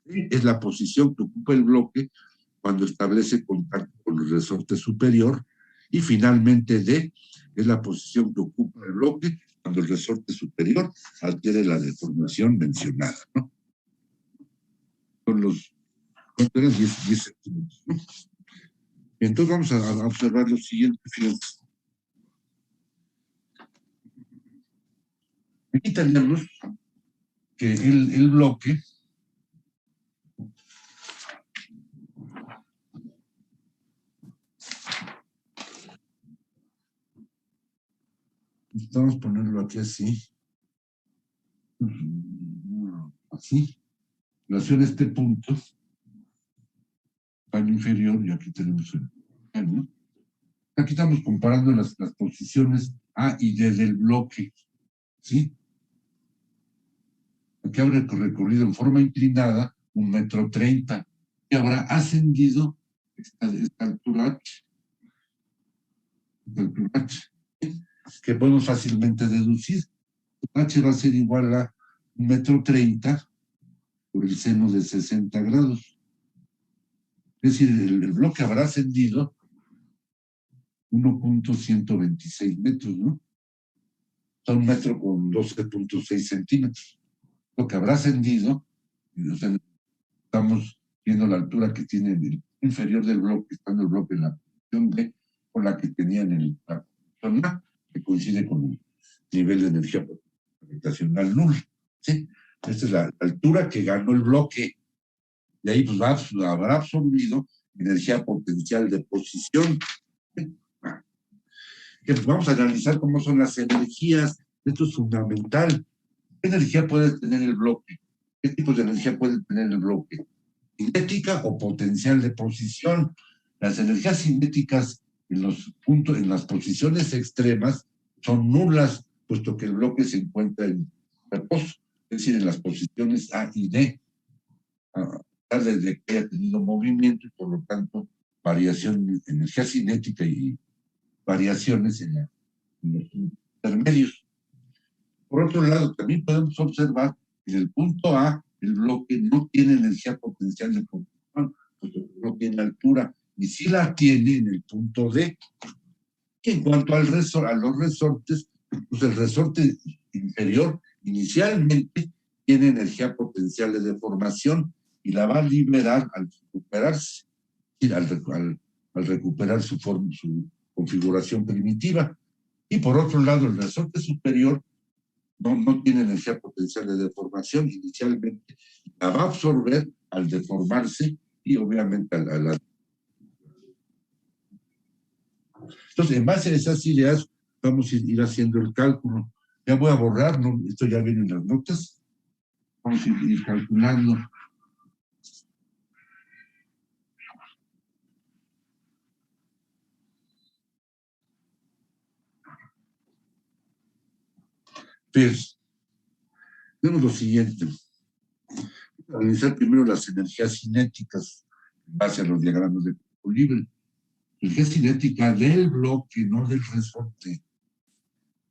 C es la posición que ocupa el bloque cuando establece contacto con el resorte superior. Y finalmente D es la posición que ocupa el bloque cuando el resorte superior adquiere la deformación mencionada, ¿no? Son los 10 centímetros, ¿no? Entonces vamos a observar lo siguiente, fíjense. Aquí tenemos que el bloque vamos a ponerlo aquí así. Así. Relación a este punto, plano inferior, y aquí tenemos el, ¿no? Aquí estamos comparando las posiciones A y D del bloque, ¿sí? Aquí habrá recorrido en forma inclinada 1,30 m y habrá ascendido esta altura H. Que podemos fácilmente deducir. H va a ser igual a 1,30 m por el seno de 60 grados. Es decir, el bloque habrá ascendido 1,126 metros, ¿no? Son 1 metro con 12,6 centímetros. Lo que habrá ascendido, o sea, estamos viendo la altura que tiene el inferior del bloque, estando el bloque en la posición B, con la que tenían en la posición A, que coincide con el nivel de energía gravitacional nulo, ¿sí? Esta es la altura que ganó el bloque. Y ahí pues habrá absorbido energía potencial de posición. ¿Sí? Pues vamos a analizar cómo son las energías. Esto es fundamental. ¿Qué energía puede tener el bloque? ¿Qué tipo de energía puede tener el bloque? ¿Cinética o potencial de posición? Las energías cinéticas en los puntos, en las posiciones extremas, son nulas, puesto que el bloque se encuentra en reposo, es decir, en las posiciones A y D, desde que haya tenido movimiento y por lo tanto variación de energía cinética y variaciones en los intermedios. Por otro lado, también podemos observar que en el punto A el bloque no tiene energía potencial de posición, porque no tiene altura, y sí la tiene en el punto D. Y en cuanto a los resortes, pues el resorte inferior inicialmente tiene energía potencial de deformación y la va a liberar al recuperarse, al recuperar su configuración primitiva. Y por otro lado, el resorte superior no tiene energía potencial de deformación inicialmente, la va a absorber al deformarse y obviamente a la... Entonces, en base a esas ideas, vamos a ir haciendo el cálculo. Ya voy a borrar, ¿no? Esto ya viene en las notas. Vamos a ir calculando. Pues, tenemos lo siguiente. Analizar primero las energías cinéticas en base a los diagramas de campo libre. Energía cinética del bloque, no del resorte.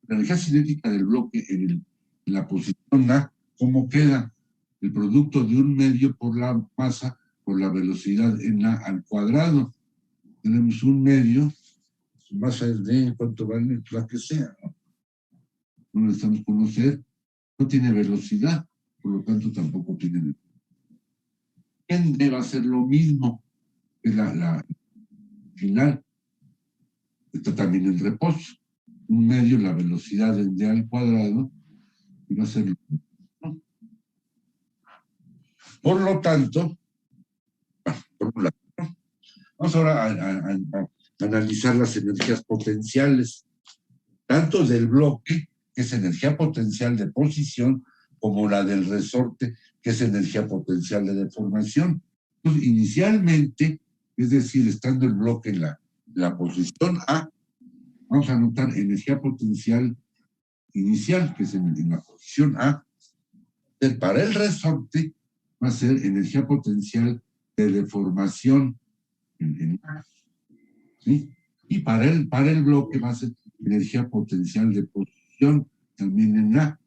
La energía cinética del bloque en la posición A, ¿cómo queda? El producto de un medio por la masa por la velocidad en la al cuadrado. Tenemos un medio, su masa es de cuánto vale, la que sea, ¿no? No necesitamos conocer, no tiene velocidad, por lo tanto tampoco tiene velocidad. ¿Quién debe hacer lo mismo? Es la final. Está también en reposo. Un medio, la velocidad en d al cuadrado, y va a ser lo mismo. Por lo tanto, vamos ahora a analizar las energías potenciales, tanto del bloque, que es energía potencial de posición, como la del resorte, que es energía potencial de deformación. Entonces, inicialmente, es decir, estando el bloque en la posición A, vamos a anotar energía potencial inicial, que es en la posición A. Para el resorte va a ser energía potencial de deformación en A. ¿Sí? Y para el bloque va a ser energía potencial de posición también en A.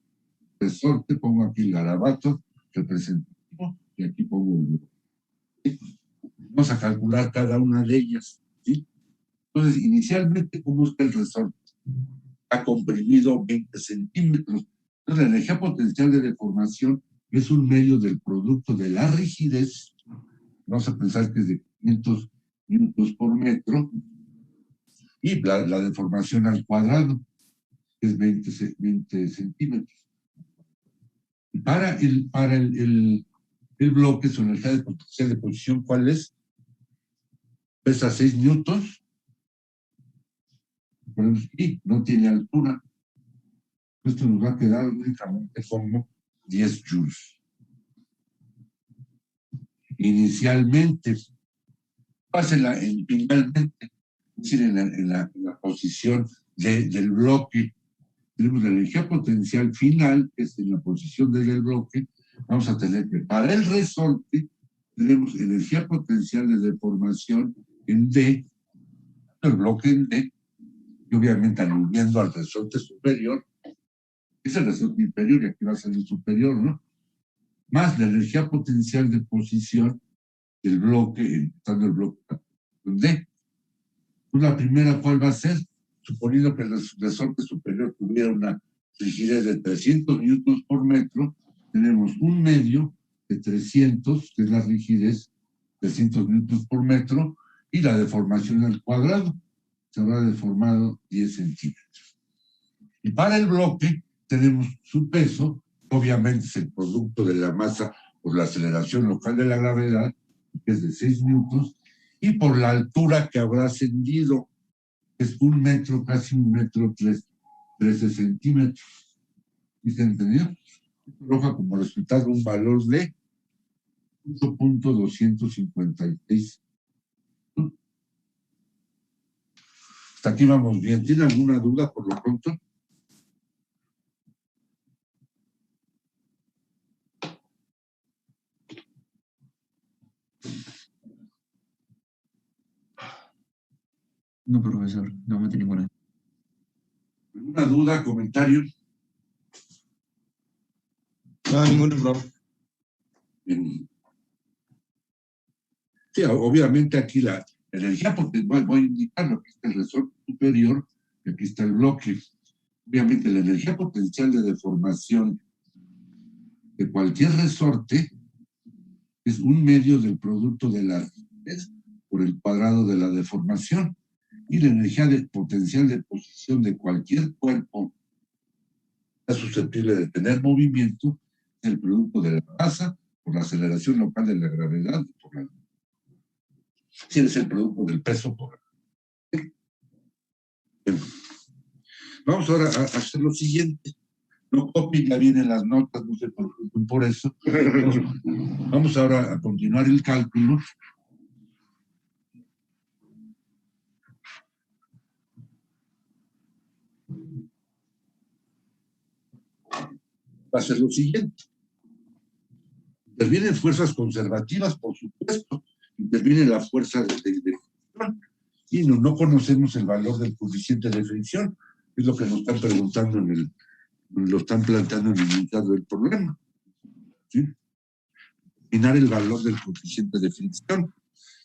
Resorte, pongo aquí el garabato representativo y aquí pongo el bloque. ¿Sí? Vamos a calcular cada una de ellas. ¿Sí? Entonces, inicialmente, ¿cómo está el resorte? Ha comprimido 20 centímetros. Entonces, la energía potencial de deformación es un medio del producto de la rigidez. Vamos a pensar que es de 500 newtons por metro. Y la deformación al cuadrado, que es 20 centímetros. Y para el bloque, su energía de potencial de posición, ¿cuál es? Pesa 6 newtons. Y no tiene altura. Esto nos va a quedar únicamente como 10 joules. Inicialmente, pásenla finalmente, es decir, en la posición del bloque. Tenemos la energía potencial final, que es en la posición del bloque. Vamos a tener que para el resorte tenemos energía potencial de deformación en D, el bloque en D, y obviamente aludiendo al resorte superior, es el resorte inferior y aquí va a ser el superior, ¿no? Más la energía potencial de posición del bloque, estando el bloque en D. La primera, ¿cuál va a ser? Suponiendo que el resorte superior tuviera una rigidez de 300 newtons por metro, tenemos un medio de 300, que es la rigidez, 300 newtons por metro, y la deformación al cuadrado se habrá deformado 10 centímetros. Y para el bloque tenemos su peso, obviamente es el producto de la masa por la aceleración local de la gravedad, que es de 6 newtons, y por la altura que habrá ascendido, es 1 metro, casi 1 metro 13 centímetros. ¿Sí se entendió? Esto arroja como resultado un valor de 8.256. Hasta aquí vamos bien. ¿Tiene alguna duda por lo pronto? No, profesor, no tengo ninguna. ¿Alguna duda, comentario? No, ningún error. Sí, obviamente aquí la energía, porque voy a indicar lo que está el resorte superior y aquí está el bloque. Obviamente la energía potencial de deformación de cualquier resorte es un medio del producto de la rigidez por el cuadrado de la deformación. Y la energía potencial de posición de cualquier cuerpo está susceptible de tener movimiento, es el producto de la masa por la aceleración local de la gravedad, si es el producto del peso por... Bien. Vamos ahora a hacer lo siguiente. No copien, ya vienen las notas, no se preocupen por eso. Vamos ahora a continuar el cálculo. Va a ser lo siguiente. Intervienen fuerzas conservativas, por supuesto. Interviene la fuerza de fricción. Y no conocemos el valor del coeficiente de fricción. Es lo que nos están preguntando lo están planteando en el enunciado del problema. ¿Sí? Determinar el valor del coeficiente de fricción.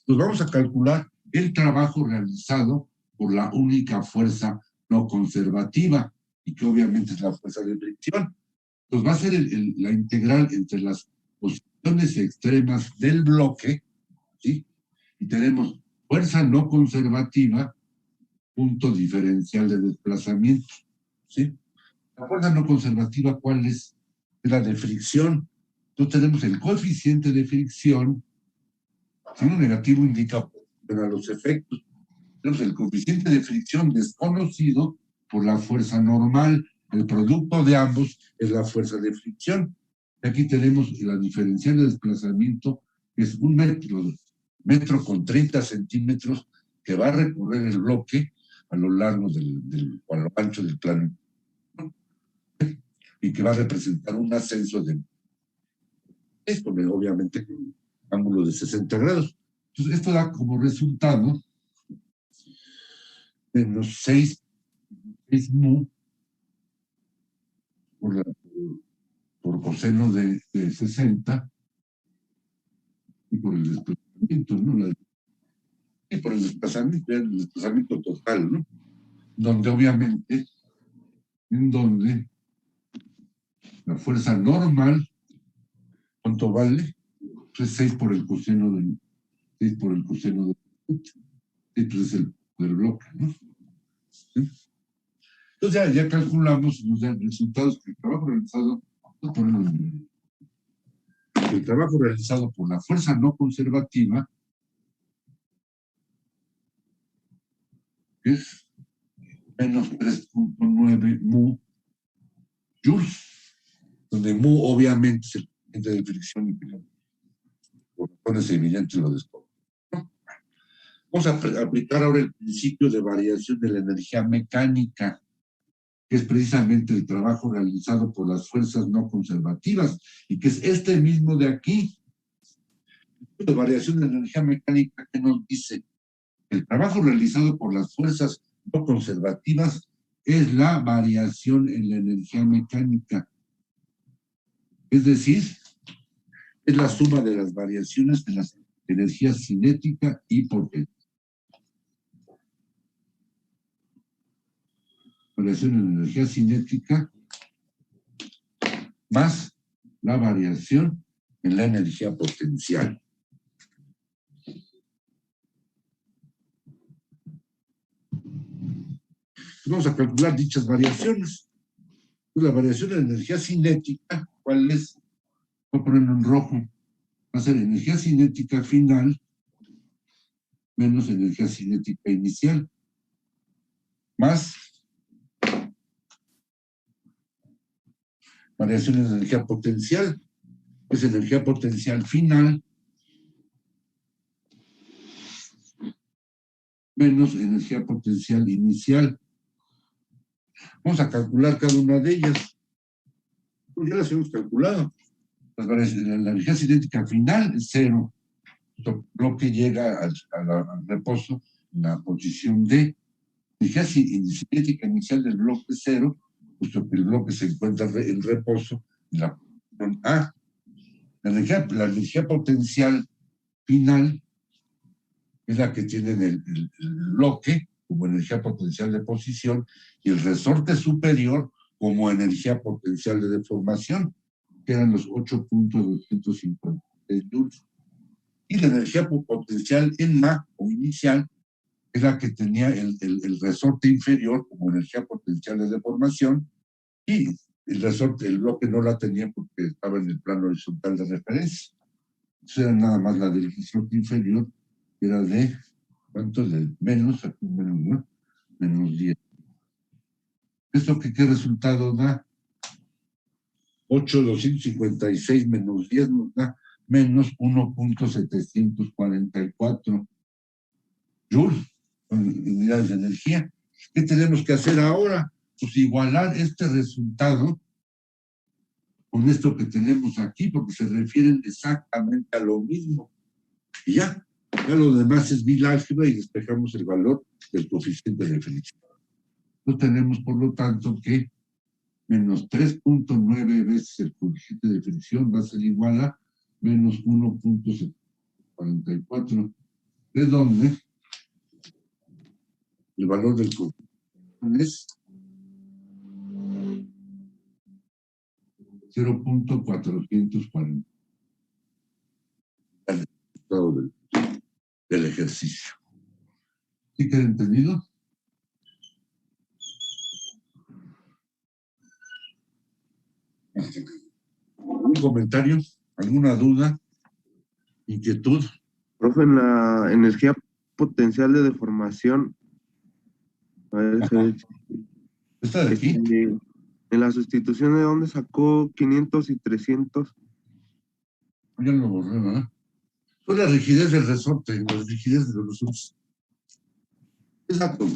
Pues vamos a calcular el trabajo realizado por la única fuerza no conservativa, y que obviamente es la fuerza de fricción. Pues va a ser la integral entre las posiciones extremas del bloque, ¿sí? Y tenemos fuerza no conservativa, punto diferencial de desplazamiento, ¿sí? La fuerza no conservativa, ¿cuál es? Es la de fricción. Entonces tenemos el coeficiente de fricción, signo negativo indica a los efectos. Tenemos el coeficiente de fricción desconocido por la fuerza normal. El producto de ambos es la fuerza de fricción. Aquí tenemos la diferencial de desplazamiento, que es 1 metro con 30 centímetros, que va a recorrer el bloque a lo largo a lo ancho del plano, y que va a representar un ascenso de esto, obviamente con un ángulo de 60 grados. Entonces, esto da como resultado menos 6 mu por coseno de 60 y por el desplazamiento, ¿no? Y por el desplazamiento total, ¿no? Donde obviamente, la fuerza normal, ¿cuánto vale? Pues 6 por el coseno de 6 por el coseno de 60. Entonces el bloque, ¿no? ¿Sí? Entonces ya calculamos, nos dan resultados que el trabajo realizado por la fuerza no conservativa es menos 3.9 mu joules, donde mu obviamente es el coeficiente de fricción, y por razones evidentes lo desconozco. Vamos a aplicar ahora el principio de variación de la energía mecánica, que es precisamente el trabajo realizado por las fuerzas no conservativas, y que es este mismo de aquí. La variación de la energía mecánica, que nos dice: el trabajo realizado por las fuerzas no conservativas es la variación en la energía mecánica. Es decir, es la suma de las variaciones de las energías cinética y potencial. Variación en energía cinética más la variación en la energía potencial. Vamos a calcular dichas variaciones. La variación en energía cinética, ¿cuál es? Voy a ponerlo en rojo. Va a ser energía cinética final menos energía cinética inicial, más variación en energía potencial, es energía potencial final menos energía potencial inicial. Vamos a calcular cada una de ellas. Pues ya las hemos calculado. La energía cinética final es 0. Lo que llega al reposo en la posición D. Energía cinética inicial del bloque 0, puesto que el bloque se encuentra en reposo en la posición A. La energía potencial final es la que tiene el bloque como energía potencial de posición, y el resorte superior como energía potencial de deformación, que eran los 8.250 joules. Y la energía potencial en A o inicial es la que tenía el resorte inferior como energía potencial de deformación, y el resorte, el bloque no la tenía porque estaba en el plano horizontal de referencia. Entonces era nada más la del resorte inferior, que era de, ¿cuánto? De menos, aquí menos, ¿no? Menos 10. ¿Esto qué resultado da? 8,256 menos 10 nos da menos 1,744 joules, unidades de energía. ¿Qué tenemos que hacer ahora? Pues igualar este resultado con esto que tenemos aquí, porque se refieren exactamente a lo mismo. Y ya lo demás es bilálgebra y despejamos el valor del coeficiente de fricción. Entonces tenemos, por lo tanto, que menos 3,9 veces el coeficiente de fricción va a ser igual a menos 1,744, de donde el valor del coeficiente es 0,440. El resultado del ejercicio. ¿Sí queda entendido? ¿Algún comentario? ¿Alguna duda? ¿Inquietud? Profe, en la energía potencial de deformación, a ver, ¿Está de aquí? en la sustitución, ¿de dónde sacó 500 y 300? Ya lo borré, ¿verdad? Fue la rigidez del resorte, la rigidez de los resortes. Exacto.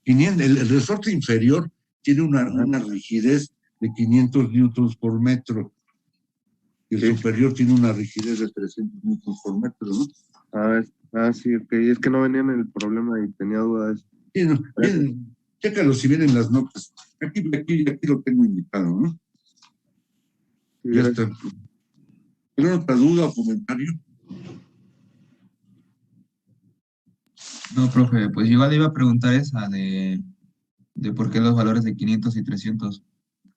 El resorte inferior tiene una rigidez de 500 newtons por metro. Y el superior tiene una rigidez de 300 newtons por metro, ¿no? Sí, ok. Es que no venía en el problema y tenía dudas. Sí, no, bien, chécalo si vienen las notas. Aquí lo tengo indicado, ¿no? Sí, Ya gracias. está. ¿Alguna otra duda o comentario? No, profe, pues yo igual le iba a preguntar esa de por qué los valores de 500 y 300,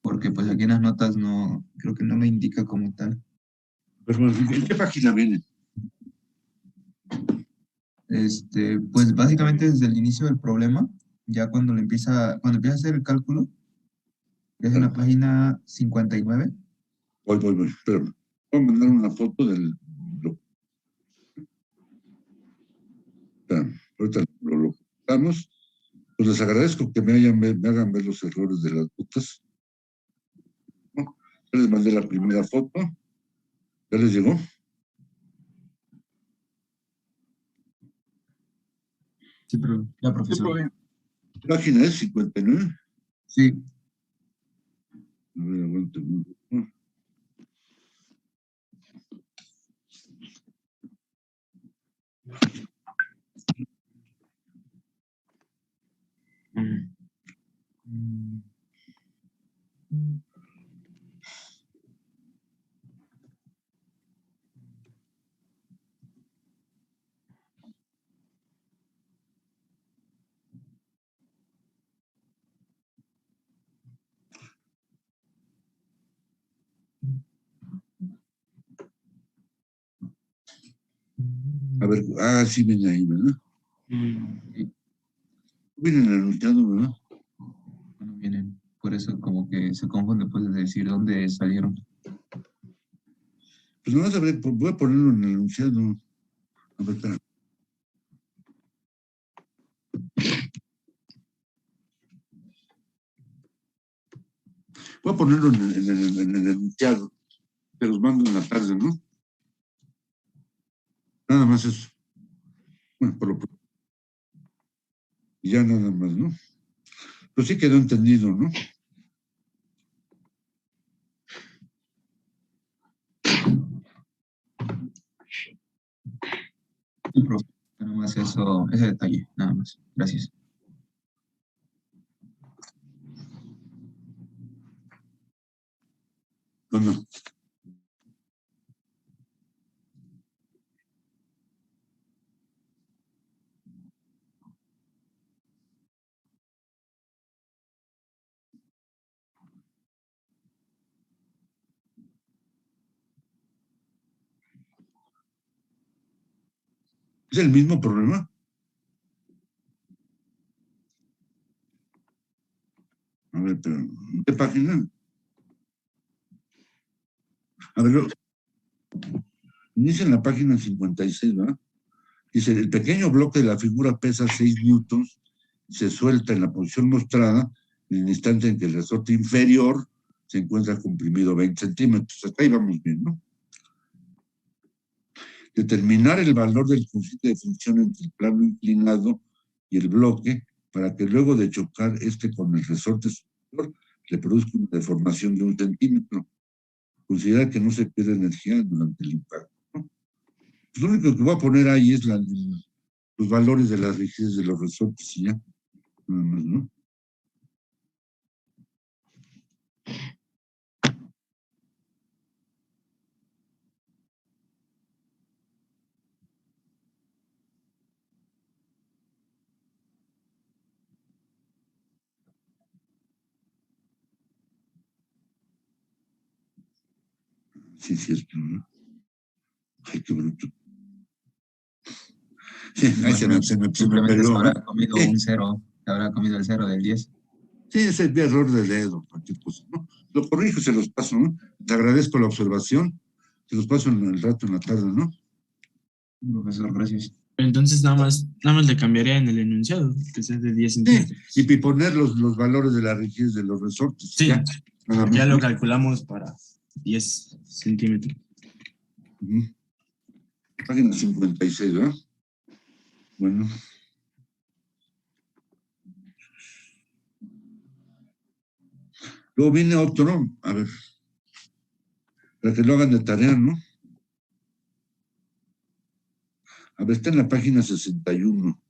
porque pues aquí en las notas no, creo que no me indica como tal. Pues, ¿en qué página viene? Pues básicamente desde el inicio del problema, ya cuando empieza a hacer el cálculo, es en la página 59. Voy, espérame. Voy a mandar una foto del... Espérame, ahorita lo cortamos. Pues les agradezco que me hagan ver los errores de las notas. ¿No? Ya les mandé la primera foto. ¿Ya les llegó? Sí, pero ya, profesor. Página es 59. Sí. A ver, aguante. A ver, sí viene ahí, ¿verdad? Vienen anunciando, ¿verdad? No vienen. Por eso como que se confunde pues de decir dónde salieron. Pues no vas a ver, voy a ponerlo en el enunciado. A ver, espera. Voy a ponerlo en el enunciado. Te los mando en la tarde, ¿no? Nada más eso. Bueno, por lo pronto. Y ya nada más, ¿no? Pero sí quedó entendido, ¿no? Sí, profe. Nada más eso, ese detalle, nada más. Gracias. No. ¿Es el mismo problema? A ver. ver, pero ¿qué página? A ver, inicia en la página 56, ¿verdad? Dice, el pequeño bloque de la figura pesa 6 newtons y se suelta en la posición mostrada en el instante en que el resorte inferior se encuentra comprimido 20 centímetros. Hasta ahí vamos bien, ¿no? Determinar el valor del coeficiente de fricción entre el plano inclinado y el bloque para que luego de chocar con el resorte superior le produzca una deformación de 1 centímetro. Considera que no se pierde energía durante el impacto, ¿no? Pues lo único que voy a poner ahí es los valores de las rigidez de los resortes y ya, nada más, ¿no? Sí, es cierto, ¿no? Ay, qué bruto. Sí, ahí se me Simplemente se peló, habrá ¿no? comido un 0, se habrá comido el 0 del 10. Sí, ese es error de dedo, cualquier cosa, ¿no? Lo corrijo y se los paso, ¿no? Te agradezco la observación, se los paso en el rato, en la tarde, ¿no? Profesor, gracias. Entonces nada más le cambiaría en el enunciado, que sea de 10 centímetros. Sí, y poner los valores de la rigidez de los resortes. Sí, ya, nada porque más, ya lo ¿no? calculamos para 10 centímetros. Ujú. Página 56, ¿verdad? Bueno. Luego viene otro, a ver, para que lo hagan de tarea, ¿no? A ver, está en la página 61.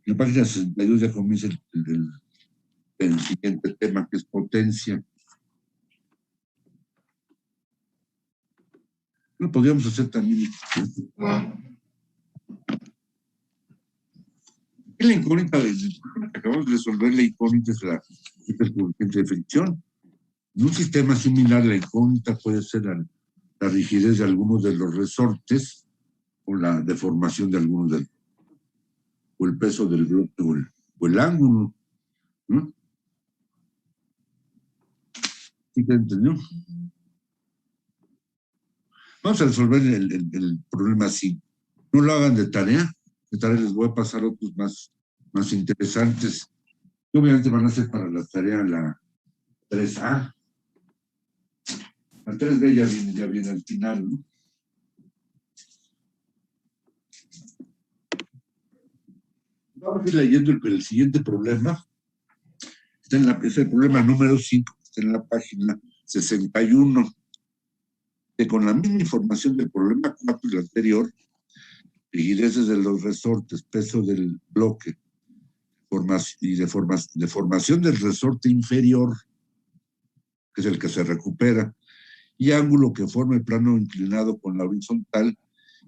En la página 62 ya comienza el siguiente tema, que es potencia. Lo podríamos hacer también. La incógnita, acabamos de resolver la incógnita, es el coeficiente de fricción. En un sistema similar, la incógnita puede ser la rigidez de algunos de los resortes o la deformación de algunos o el peso del bloque o el ángulo, ¿no? ¿Sí te entendió? Vamos a resolver el problema así. No lo hagan de tarea les voy a pasar otros más interesantes. Y obviamente van a ser para la tarea la 3A. La 3B ya viene al final, ¿no? Vamos a ir leyendo el siguiente problema. Es el problema número 5, está en la página 61. Que con la misma información del problema 4 y el anterior, rigideces de los resortes, peso del bloque y deformación del resorte inferior, que es el que se recupera, y ángulo que forma el plano inclinado con la horizontal,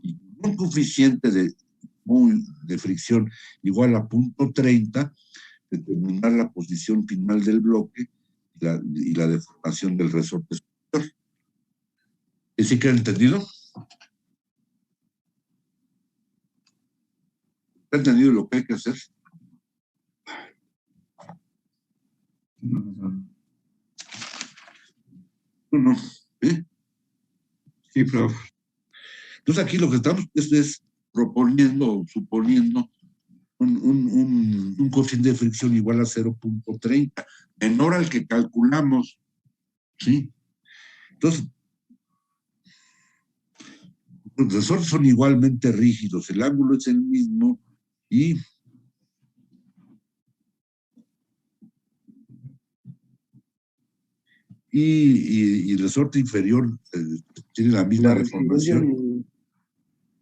y un coeficiente de fricción igual a 0.30, determinar la posición final del bloque y la deformación del resorte superior. ¿Sí queda entendido? ¿Ha entendido lo que hay que hacer? No. ¿Sí? Sí, profe. Entonces aquí lo que estamos es proponiendo, suponiendo un coeficiente de fricción igual a 0.30, menor al que calculamos, ¿sí? Entonces, los resortes son igualmente rígidos, el ángulo es el mismo y el resorte inferior tiene la misma deformación.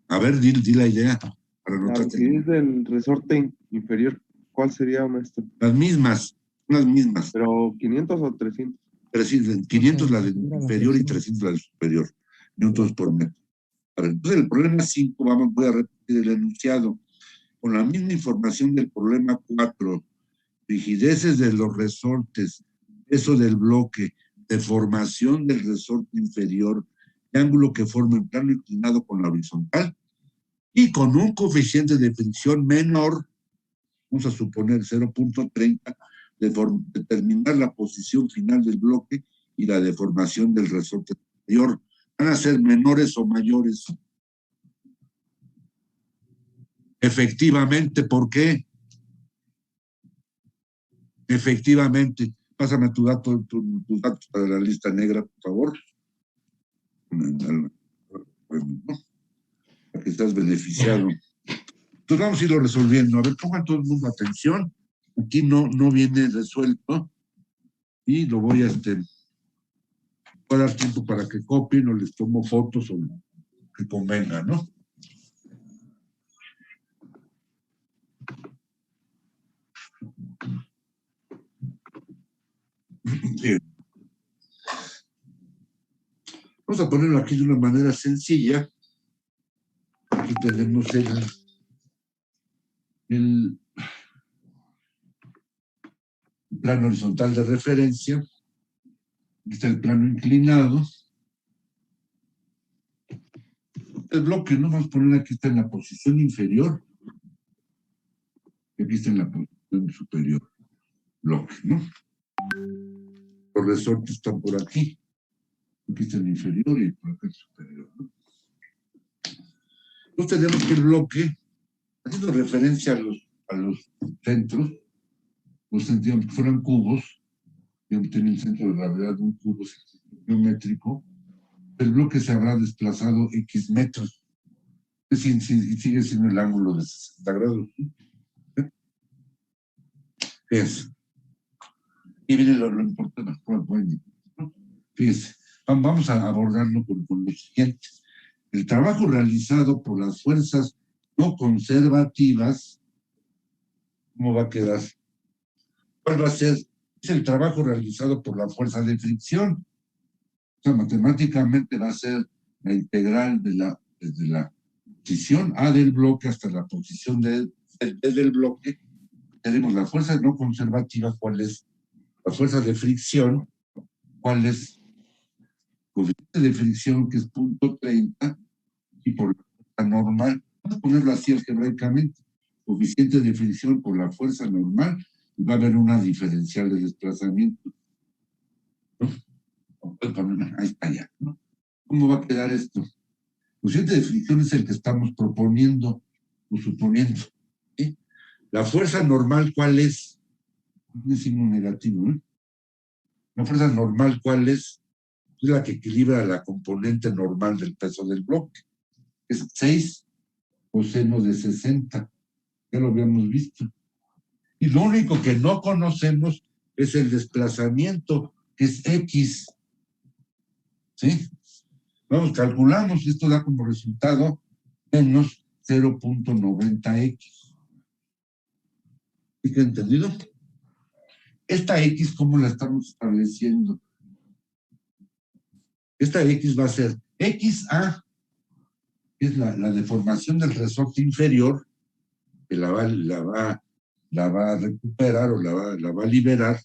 A ver, di la idea. Para La rigidez del resorte inferior, ¿cuál sería, maestro? Las mismas. ¿Pero 500 o 300? 500 la del inferior y 300 la del superior, newtons por metro. Entonces, el problema 5, voy a repetir el enunciado. Con la misma información del problema 4, rigideces de los resortes, peso del bloque, deformación del resorte inferior, ángulo que forma el plano inclinado con la horizontal, y con un coeficiente de fricción menor, vamos a suponer 0.30, determinar la posición final del bloque y la deformación del resorte superior. ¿Van a ser menores o mayores? Efectivamente, ¿por qué? Efectivamente. Pásame tus datos para la lista negra, por favor. Para que estás beneficiado. Entonces vamos a irlo resolviendo. A ver, pongan todo el mundo atención. Aquí no viene resuelto. Y lo voy a voy a dar tiempo para que copien o les tomo fotos o lo que convenga, ¿no? Bien. Vamos a ponerlo aquí de una manera sencilla. Aquí tenemos el plano horizontal de referencia. Aquí está el plano inclinado. El bloque, ¿no? Vamos a poner aquí está en la posición inferior. Y aquí está en la posición superior. Bloque, ¿no? Los resortes están por aquí. Aquí está el inferior y por acá el superior, ¿no? Entonces tenemos que el bloque, haciendo referencia a los centros, los sentidos que fueran cubos, que tiene el centro de gravedad de un cubo geométrico, el bloque se habrá desplazado X metros. Y sigue siendo el ángulo de 60 grados. ¿Eh? Es. Y viene lo importante. ¿No? Fíjense, vamos a abordarlo con lo siguiente. El trabajo realizado por las fuerzas no conservativas, ¿cómo va a quedar? ¿Cuál va a ser? Es el trabajo realizado por la fuerza de fricción. O sea, matemáticamente va a ser la integral desde la posición A del bloque hasta la posición B del bloque. Tenemos la fuerza no conservativa, ¿cuál es? La fuerza de fricción, ¿cuál es? Coeficiente de fricción, que es 0.30, y por la fuerza normal, vamos a ponerlo así algebraicamente, coeficiente de fricción por la fuerza normal, y va a haber una diferencial de desplazamiento. ¿No? Ahí está ya, ¿no? ¿Cómo va a quedar esto? El coeficiente de fricción es el que estamos proponiendo o suponiendo. ¿Sí? La fuerza normal, ¿cuál es? Un signo negativo, ¿no? La fuerza normal, ¿cuál es? Es la que equilibra la componente normal del peso del bloque. Es 6 coseno de 60. Ya lo habíamos visto. Y lo único que no conocemos es el desplazamiento, que es X. ¿Sí? Vamos, calculamos, esto da como resultado menos 0.90X. ¿Sí que entendido? Esta X, ¿cómo la estamos estableciendo? Esta X va a ser XA, que es la deformación del resorte inferior, que la va a recuperar o la va a liberar,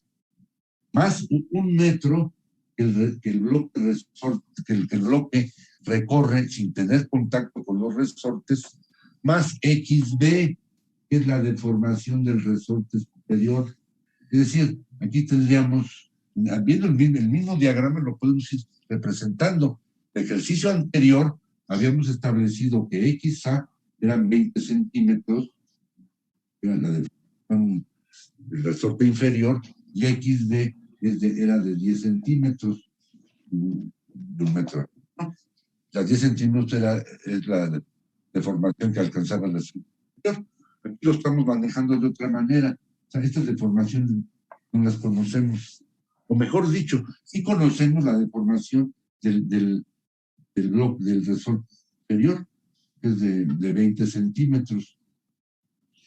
más un metro que el bloque recorre sin tener contacto con los resortes, más XB, que es la deformación del resorte superior. Es decir, aquí tendríamos, viendo el mismo diagrama, lo podemos ir representando. El ejercicio anterior habíamos establecido que XA eran 20 centímetros, era la deformación del resorte inferior, y XB era de 10 centímetros de un metro. Las 10 centímetros es la deformación que alcanzaba la superior. Aquí lo estamos manejando de otra manera. O sea, estas deformaciones no las conocemos. O mejor dicho, sí conocemos la deformación del bloque, del resorte superior, que es de 20 centímetros.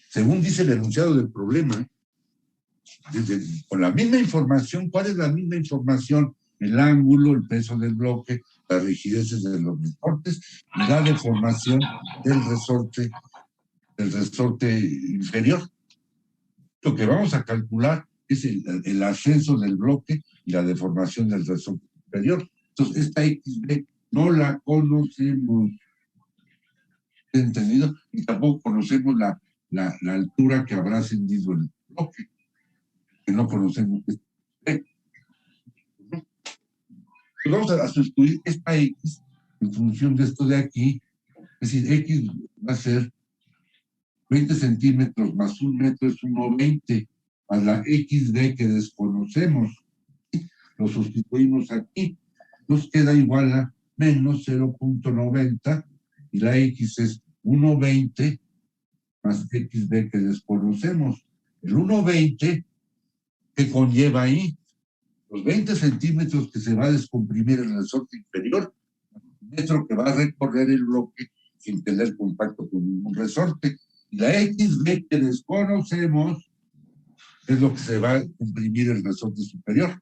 Según dice el enunciado del problema, con la misma información, ¿cuál es la misma información? El ángulo, el peso del bloque, las rigideces de los resortes y la deformación del resorte inferior. Lo que vamos a calcular es el ascenso del bloque y la deformación del resorte superior. Entonces, esta XB no la conocemos. ¿Entendido? Y tampoco conocemos la altura que habrá ascendido el bloque. que no conocemos. Pues vamos a sustituir esta X en función de esto de aquí. Es decir, X va a ser 20 centímetros más 1 metro es 1,20, más la XD que desconocemos. Lo sustituimos aquí. Nos queda igual a menos 0,90 y la X es 1,20 más XD que desconocemos. El 1,20 que conlleva ahí los 20 centímetros que se va a descomprimir el resorte inferior, el metro que va a recorrer el bloque sin tener contacto con ningún resorte. Y la XB que desconocemos es lo que se va a comprimir el resorte superior.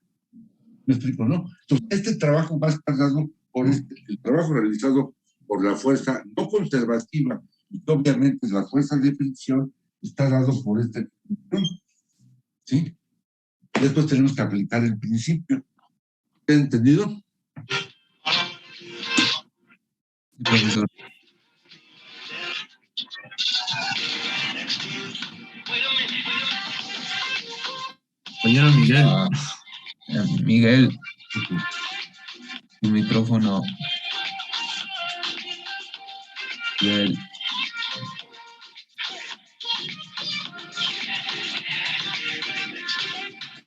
¿Me explico, no? Entonces, este trabajo va a estar dado por el trabajo realizado por la fuerza no conservativa, y que obviamente la fuerza de fricción está dado por esta función. ¿Sí? Y después tenemos que aplicar el principio. ¿Te has entendido? Sí, profesor. Compañero Miguel. Miguel, tu micrófono. Miguel.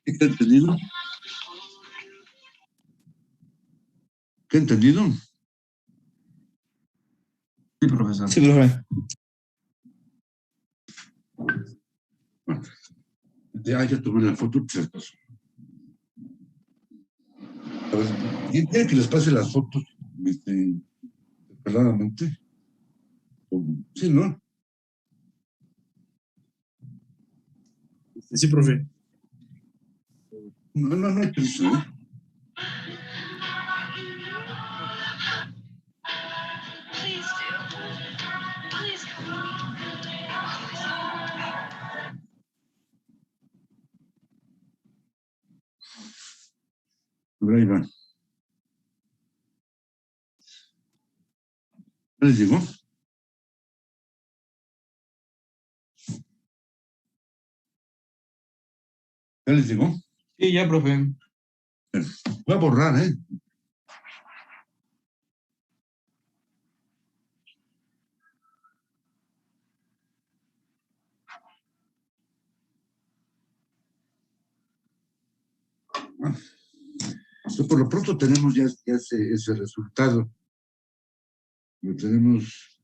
¿Qué te has entendido? ¿Qué he entendido? Sí, profesor. Sí, profe. Ya tomé la foto, pues pasó. A ver, ¿quién quiere que les pase las fotos? Separadamente. Sí, ¿no? Sí, profe. No hay prisa, ¿eh? Por ahí va. ¿Ya les llegó? ¿Ya les llegó? Sí, ya, profe. Voy a borrar, ¿eh? Entonces, por lo pronto tenemos ya ese resultado. Lo tenemos.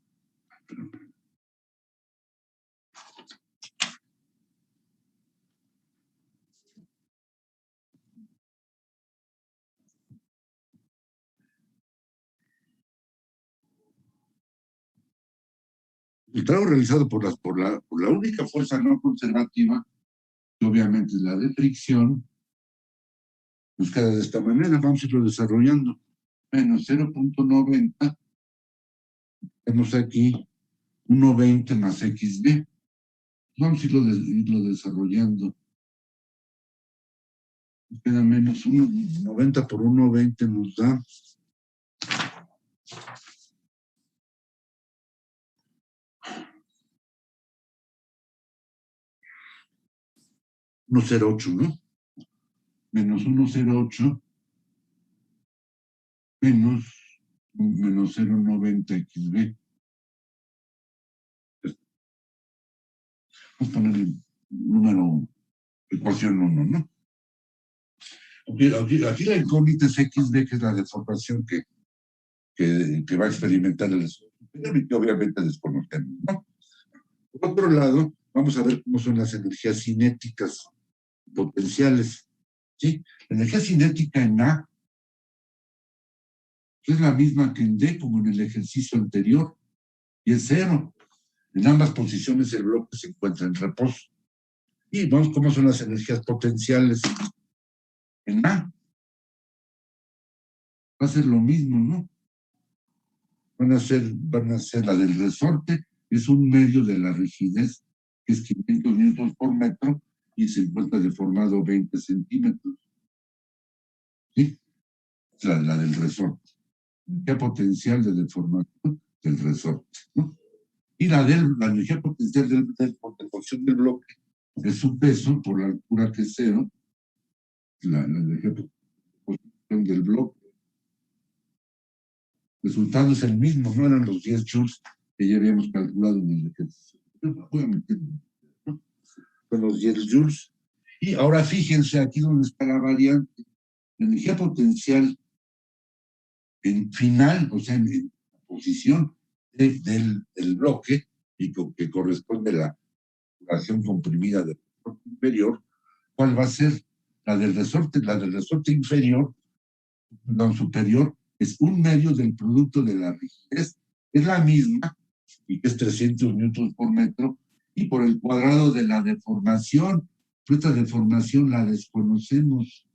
El trabajo realizado por la única fuerza no conservativa, que obviamente es la de fricción, nos queda de esta manera. Vamos a irlo desarrollando. Menos 0,90. Tenemos aquí 1,20 más XB. Vamos a irlo desarrollando. Nos queda menos 1,90 por 1,20 nos da 1,08, ¿no? Menos 1,08 menos 0,90 XB. Vamos a poner el número, ecuación 1, ¿no? Aquí la incógnita es XB, que es la deformación que va a experimentar el que obviamente desconocemos, ¿no? Por otro lado, vamos a ver cómo son las energías cinéticas potenciales, ¿sí? La energía cinética en A es la misma que en D, como en el ejercicio anterior, y es 0. En ambas posiciones el bloque se encuentra en reposo. Y vamos cómo son las energías potenciales en A. Va a ser lo mismo, ¿no? Van a ser la del resorte, es un medio de la rigidez, que es 500 newtons por metro, y se encuentra deformado 20 centímetros. ¿Sí? Es la del resorte. Energía potencial de deformación del resorte, ¿no? Y la energía potencial de contención del bloque es su peso por la altura que es cero, la energía de posición del bloque. El resultado es el mismo, no eran los 10 joules que ya habíamos calculado en el ejercicio. Son los 10 joules. Y ahora fíjense aquí donde está la variante. La energía potencial en final, o sea, en posición del bloque, y que corresponde a la acción comprimida del resorte inferior, ¿cuál va a ser? La del resorte inferior, no, superior, es un medio del producto de la rigidez, es la misma, y que es 300 newtons por metro, y por el cuadrado de la deformación. Esta deformación la desconocemos.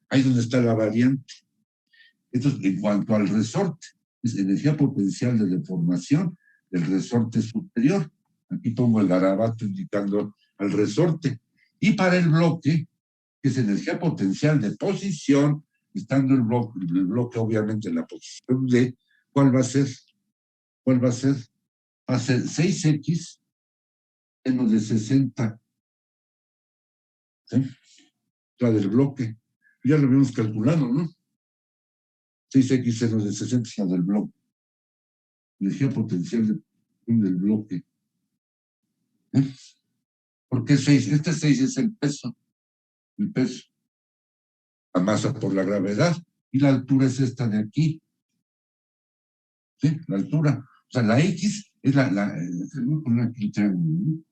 Ahí donde está la variante. Entonces, en cuanto al resorte, es energía potencial de deformación del resorte superior. Aquí pongo el garabato indicando al resorte. Y para el bloque, que es energía potencial de posición, estando el bloque obviamente en la posición D, ¿cuál va a ser? ¿Cuál va a ser? Va a ser 6x menos de 60, ¿sí? La del bloque. Ya lo habíamos calculado, ¿no? 6x menos de 60 es la del bloque. Energía potencial del bloque. ¿Eh? ¿Por qué 6? Este 6 es el peso. El peso. La masa por la gravedad. Y la altura es esta de aquí. ¿Sí? La altura. O sea, la X es voy a poner aquí el triángulo, ¿no?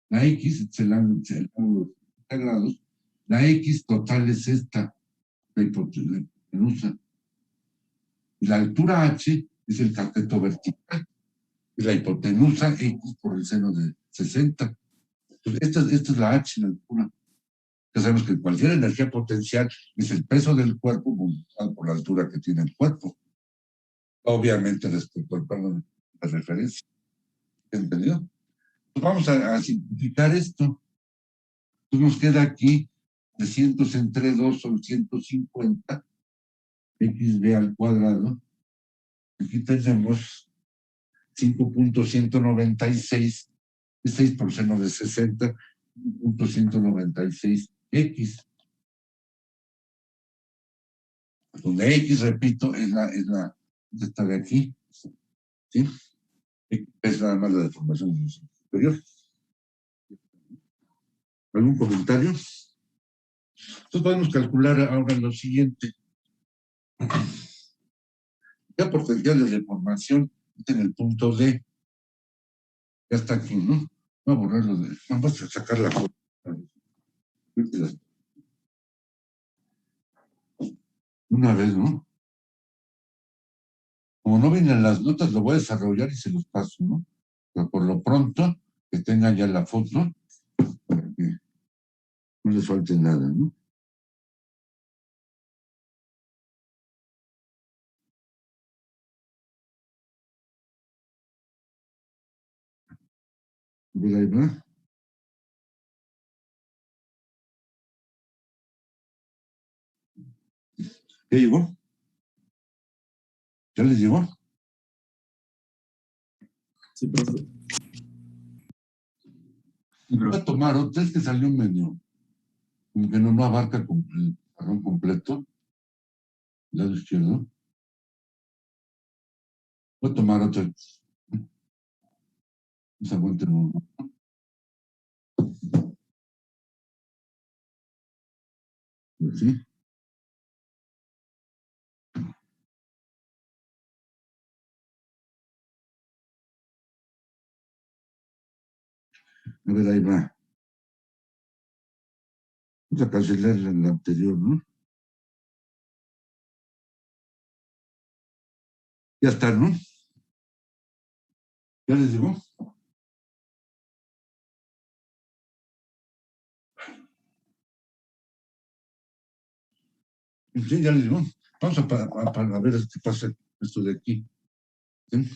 La X es el ángulo de 30 grados. La X total es esta. La hipotenusa. Y la altura H es el cateto vertical. Y la hipotenusa X por el seno de 60. Entonces, esta es la H, la altura. Ya sabemos que cualquier energía potencial es el peso del cuerpo multiplicado por la altura que tiene el cuerpo. Obviamente respecto al plano de referencia. ¿Entendido? Pues vamos a simplificar esto. Pues nos queda aquí 300 entre 2 son 150 xb al cuadrado. Aquí tenemos 5.196, es 6 por seno de 60, 5.196x. Donde X, repito, es esta de aquí, ¿sí? Es nada más la deformación superior. ¿Algún comentario? Entonces podemos calcular ahora lo siguiente. Ya potencial de deformación en el punto D. Ya está aquí, ¿no? Voy a borrarlo vamos a sacar la foto. Una vez, ¿no? Como no vienen las notas, lo voy a desarrollar y se los paso, ¿no? Pero por lo pronto, que tengan ya la foto, para que no les falte nada, ¿no? A ver, ahí va. ¿Ya llegó? ¿Ya les llegó? Sí, profe. Voy a tomar otra, es que salió medio, como que no abarca el jarrón completo, el lado izquierdo. Voy a tomar otra. Esa vuelta no. ¿Sí? A ver, ahí va. Vamos a cancelar la anterior, ¿no? Ya está, ¿no? ¿Ya les digo? Sí, ya les digo. Vamos a ver qué pasa esto de aquí. ¿Sí?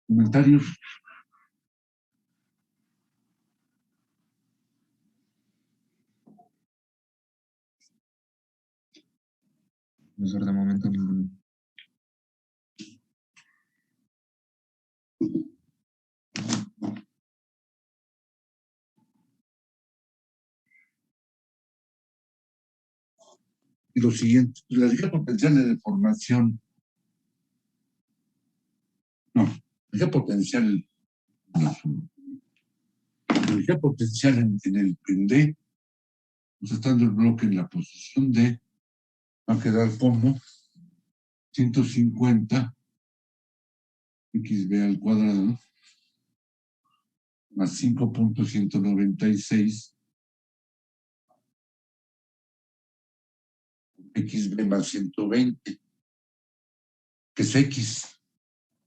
Comentarios. Profesor, de momento ninguno. y lo siguiente, la energía potencial de deformación, no, energía potencial, no, energía potencial en D, pues estando el bloque en la posición D, va a quedar como 150 xb al cuadrado más 5.196 xb más 120, que es x.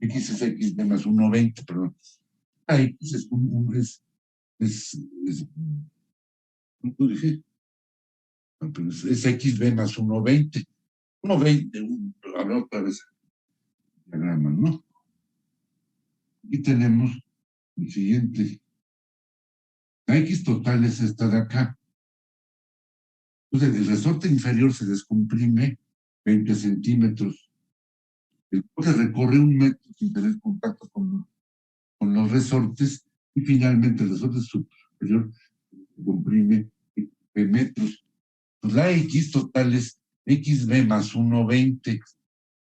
X es xb más 120, perdón. X es ¿cuánto dije? No, pero es xb más 120. 120, habrá otra vez el diagrama, ¿no? Y tenemos el siguiente. La X total es esta de acá. Entonces, el resorte inferior se descomprime 20 centímetros. El coche recorre 1 metro sin tener contacto con los resortes y finalmente el resorte superior se comprime 20 metros. Pues la X total es XB más 120.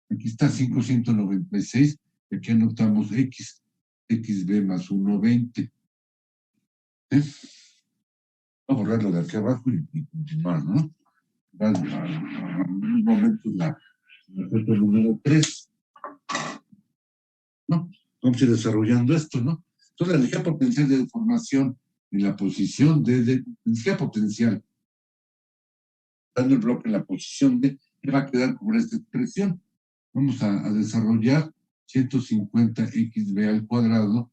Aquí está 596 y aquí anotamos X, XB más 120. Voy a borrarlo de aquí abajo y continuar, ¿no? Un momento la foto número 3. ¿No? Vamos a ir desarrollando esto, ¿no? Entonces, la energía potencial de deformación en la posición de energía potencial, dando el bloque en la posición de, va a quedar por esta expresión. Vamos a desarrollar 150 xb al cuadrado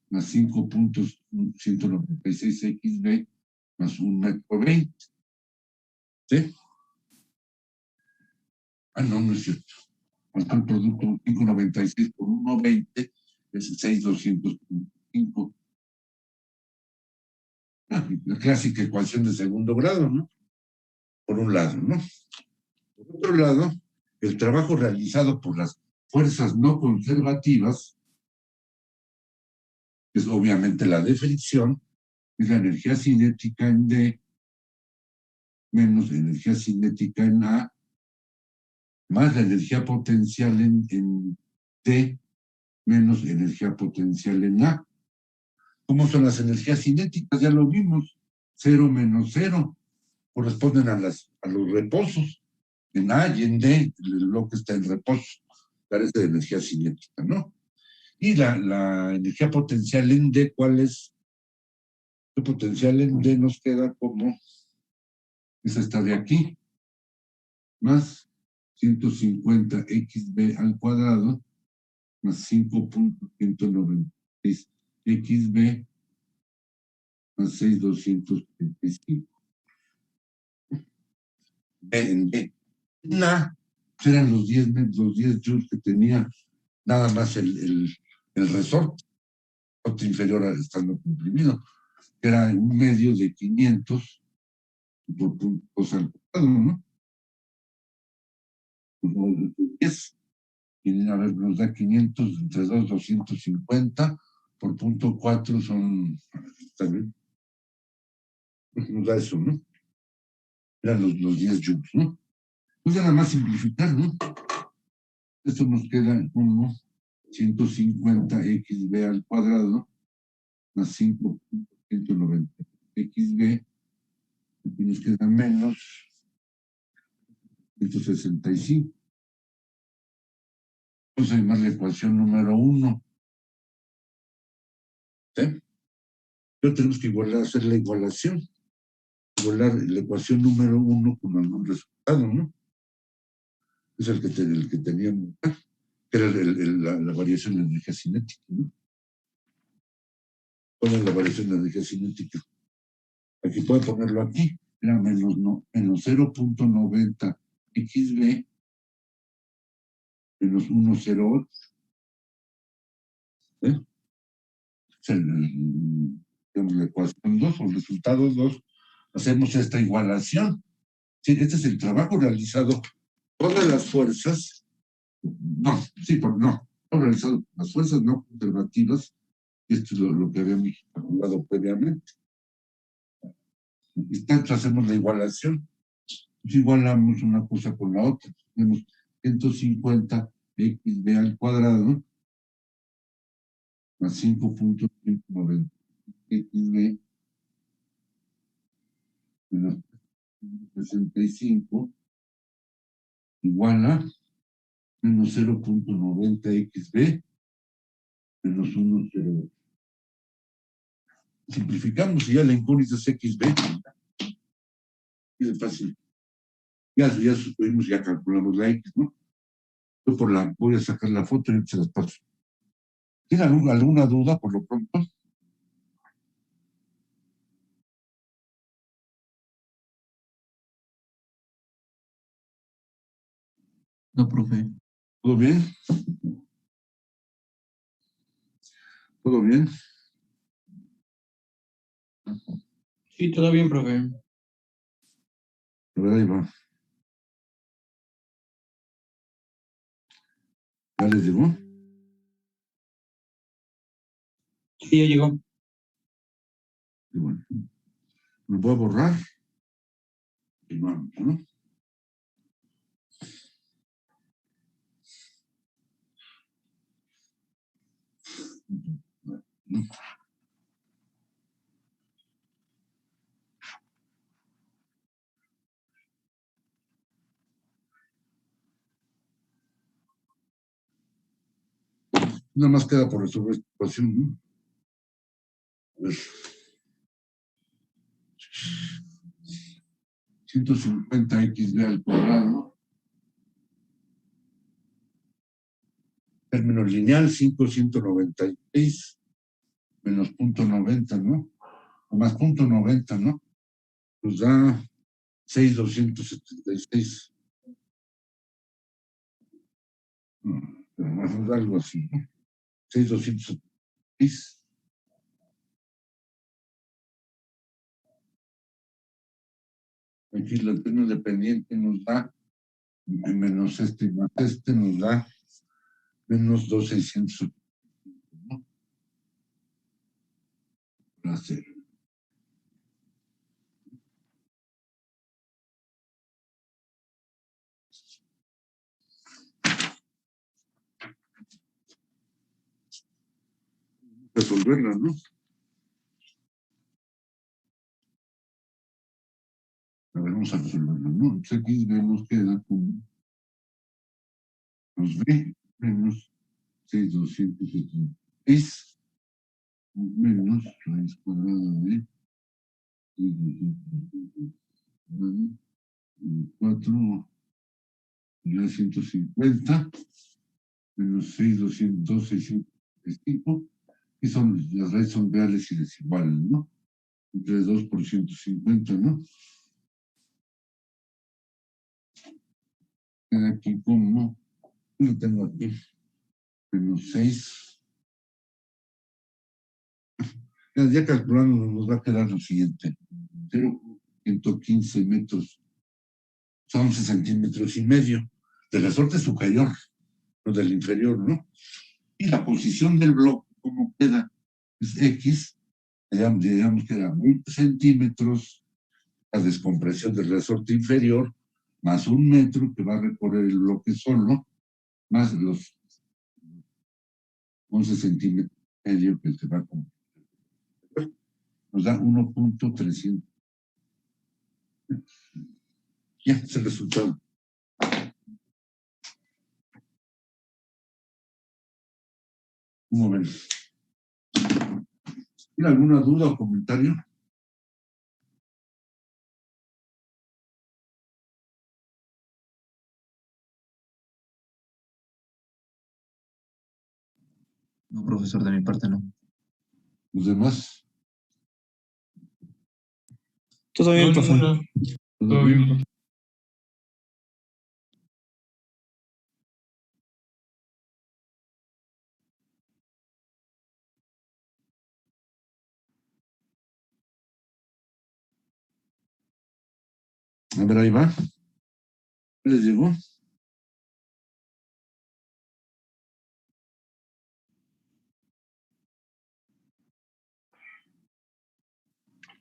más 5.196 xb más 1,20 m. ¿Sí? Ah, no, no es cierto. Falta el producto 596 por 1,20 es 6,205. La clásica ecuación de segundo grado, ¿no? Por un lado, ¿no? Por otro lado, el trabajo realizado por las fuerzas no conservativas, que es obviamente la de fricción, es la energía cinética en D menos energía cinética en A, más la energía potencial en T menos energía potencial en A. ¿Cómo son las energías cinéticas? Ya lo vimos. 0 menos 0 corresponden a los reposos. En A y en D, el bloque está en reposo, carece de energía cinética, ¿no? Y la energía potencial en D, ¿cuál es? El potencial en D nos queda como, es esta de aquí, más 150 xb al cuadrado, más 5.196 xb, más 6,235. B en D. En A, eran los 10 joules que tenía nada más el resorte inferior al estando comprimido, que era un medio de 500 por puntos al cuadrado, ¿no? 10, a ver, nos da 500 entre 2, 250 por punto 4 son, ¿está bien? Nos da eso, ¿no? Eran los 10 joules, ¿no? Pues nada más simplificar, ¿no? Esto nos queda como 150 xb al cuadrado más 5.190 xb, aquí nos queda menos 165. Vamos a llamar la ecuación número 1. ¿Sí? Pero tenemos que hacer la igualación, igualar la ecuación número 1 con algún resultado, ¿no? Es el que teníamos, que era la variación de energía cinética, ¿no? ¿Cuál es la variación de energía cinética? Aquí puedo ponerlo aquí, era menos 0.90 xb menos 1,08. ¿Eh? Digamos, la ecuación 2 o el resultado 2, hacemos esta igualación. Sí, este es el trabajo realizado todas las fuerzas, no, realizado las fuerzas no conservativas, y esto es lo que habíamos calculado previamente. Y tanto hacemos la igualación, Pues igualamos una cosa con la otra. Tenemos 150xb al cuadrado más 5.190 xb menos 65 igual a menos 0.90 xb menos 1,0. Simplificamos y ya la incógnita es xb. Es fácil. Ya sustituimos, ya calculamos la x, ¿no? Yo voy a sacar la foto y se las paso. ¿Tiene alguna duda por lo pronto? No, profe. ¿Todo bien? ¿Todo bien? Sí, todo bien, profe. A ver, ahí va. ¿Ya les llegó? Sí, ya llegó. Y bueno, lo voy a borrar. Y vamos, ¿no? Nada más queda por resolver esta ecuación, ¿no? A ver. 150xb al cuadrado. Término lineal, 5,196 menos 0.90, ¿no? O más 0.90, ¿no? Nos da 6,276. Pero más nos da algo así, ¿no? 6,276. Aquí el término dependiente nos da menos este más este nos da menos 2,600, ¿no? Para hacer. Resolverla, ¿no? A ver, vamos a resolverla, ¿no? Entonces aquí vemos que da como nos ve menos 6,276 menos raíz cuadrada de 4 igual a 150 menos 6,265 y las raíces son reales y desiguales, ¿no? Entre 2 por 150, ¿no? Queda aquí como, lo tengo aquí, menos 6. Ya calculando nos va a quedar lo siguiente, 0,115 metros, son 11 centímetros y medio, del resorte superior, no del inferior, ¿no? Y la posición del bloque, ¿cómo queda? Es X, digamos que era 20 centímetros, la descompresión del resorte inferior, más 1 metro que va a recorrer el bloque solo, más los 11 centímetros y medio que se va a comprar. Nos da 1.300. Ya, es el resultado. ¿Cómo ven? ¿Tiene alguna duda o comentario? No, profesor, de mi parte no. ¿Los demás? Todo bien, profe. Todo bien, profe. A ver, ahí va. ¿Qué les llegó?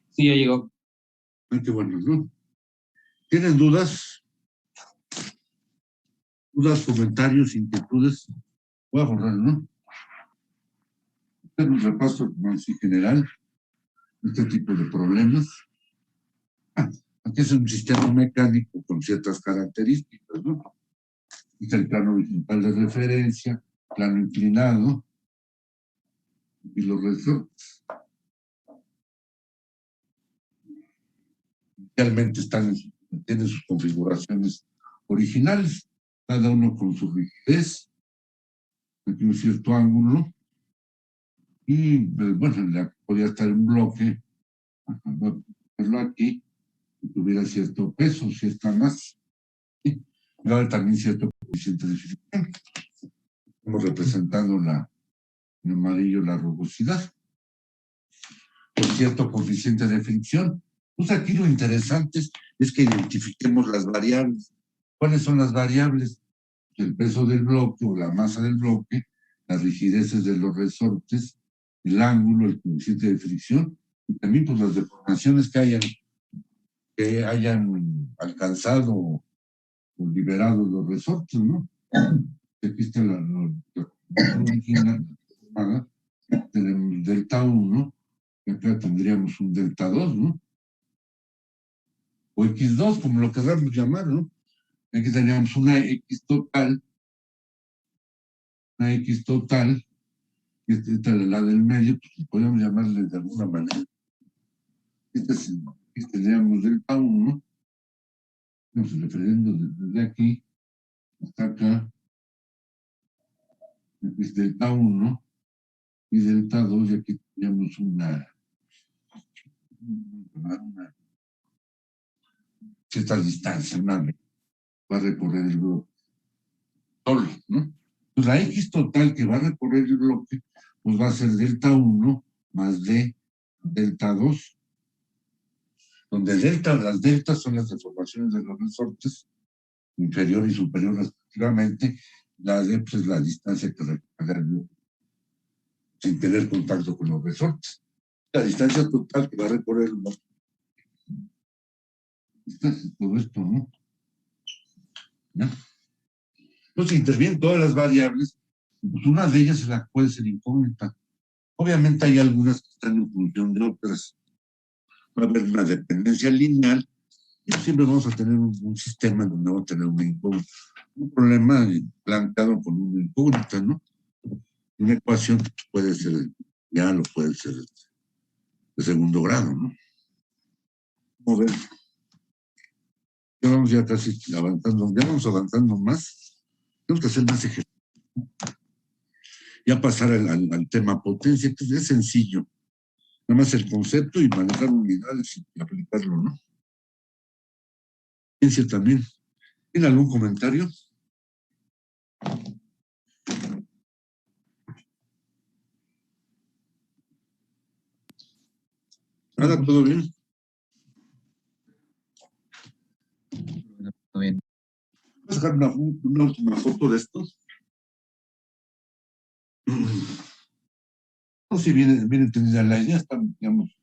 Sí, ya llegó. Ah, qué bueno, ¿no? ¿Tienen dudas? ¿Dudas, comentarios, inquietudes? Voy a borrar, ¿no? Hacer un repaso más en general de este tipo de problemas. Aquí es un sistema mecánico con ciertas características, ¿no? Es el plano horizontal de referencia, plano inclinado y los resortes. Realmente tienen sus configuraciones originales, cada uno con su rigidez, aquí un cierto ángulo, y bueno, podría estar un bloque, voy a ponerlo aquí, que tuviera cierto peso, cierta masa, ¿sí? Y ahora también cierto coeficiente de fricción. Estamos representando en amarillo la rugosidad, por cierto coeficiente de fricción. Pues aquí lo interesante es que identifiquemos las variables. ¿Cuáles son las variables? El peso del bloque o la masa del bloque, las rigideces de los resortes, el ángulo, el coeficiente de fricción, y también pues las deformaciones que hayan alcanzado o liberado los resortes, ¿no? Aquí está la original, tenemos delta 1, y acá tendríamos un delta 2, ¿no? O X2, como lo queramos llamar, ¿no? Aquí teníamos una X total, y esta es la del medio, pues podríamos llamarle de alguna manera. Aquí tendríamos delta 1, estamos refiriendo desde aquí hasta acá, es delta 1 y delta 2, y aquí tendríamos una cierta distancia, va a recorrer el bloque solo, ¿no? Pues la X total que va a recorrer el bloque, pues va a ser delta 1 más D delta 2, donde las deltas son las deformaciones de los resortes, inferior y superior respectivamente, la D pues, es la distancia que recorre el bloque sin tener contacto con los resortes. La distancia total que va a recorrer el bloque. Todo esto, ¿no? ¿Ya? Entonces intervienen todas las variables, pues una de ellas puede ser incógnita. Obviamente hay algunas que están en función de otras. Va a haber una dependencia lineal y siempre vamos a tener un sistema donde vamos a tener una incógnita. Un problema planteado con una incógnita, ¿no? Una ecuación que puede ser ya lo puede ser de segundo grado, ¿no? Vamos a ver. Ya vamos ya casi avanzando, ya vamos avanzando más. Tenemos que hacer más ejercicios. Ya pasar al tema potencia, que es sencillo. Nada más el concepto y manejar unidades y aplicarlo, ¿no? Ciencia también. ¿Tiene algún comentario? Nada, todo bien. Todo bien. Voy a sacar una última foto de estos. No sé si viene entendida la idea, está, digamos,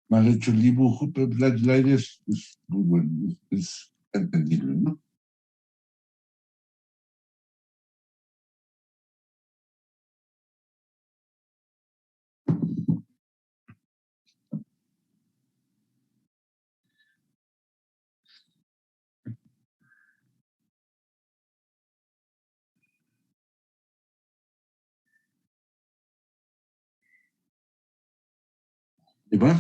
mal hecho el dibujo, pero la idea es muy buena, es entendible, ¿no? ¿Y va?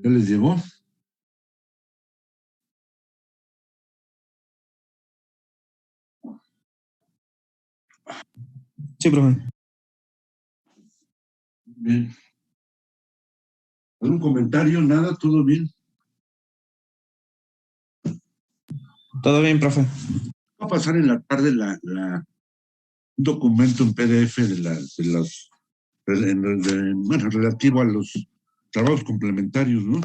¿Ya les llegó? Sí, profe. Bien. ¿Algún comentario? Nada, todo bien. Todo bien, profe. Va a pasar en la tarde un documento en PDF bueno, relativo a los trabajos complementarios, ¿no?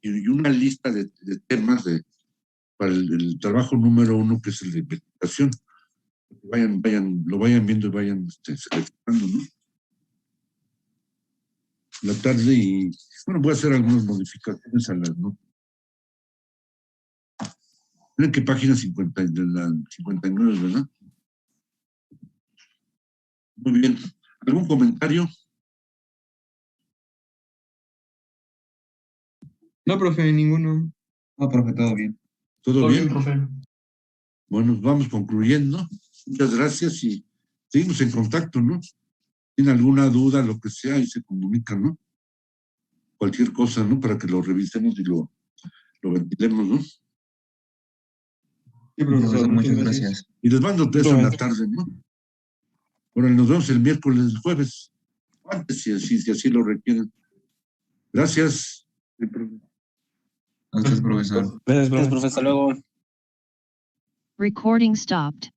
Y una lista de temas para el trabajo número 1, que es el de investigación. Lo vayan viendo y vayan seleccionando, ¿no? La tarde y, bueno, voy a hacer algunas modificaciones a las, ¿no? ¿En qué página 50, de la 59, verdad? Muy bien. ¿Algún comentario? No, profe, ninguno. No, profe, todo bien. ¿Todo bien? profe. Bueno, vamos concluyendo. Muchas gracias y seguimos en contacto, ¿no? ¿Tiene alguna duda, lo que sea, y se comunican, ¿no? Cualquier cosa, ¿no? Para que lo revisemos y lo ventilemos, ¿no? Sí, Profesor, muchas gracias. Y les mando eso en la tarde, ¿no? Ahora nos vemos el miércoles, el jueves, antes, si así lo requieren. Gracias. Sí, profe. A usted, profesor. Gracias, profe. Hasta luego. Recording stopped.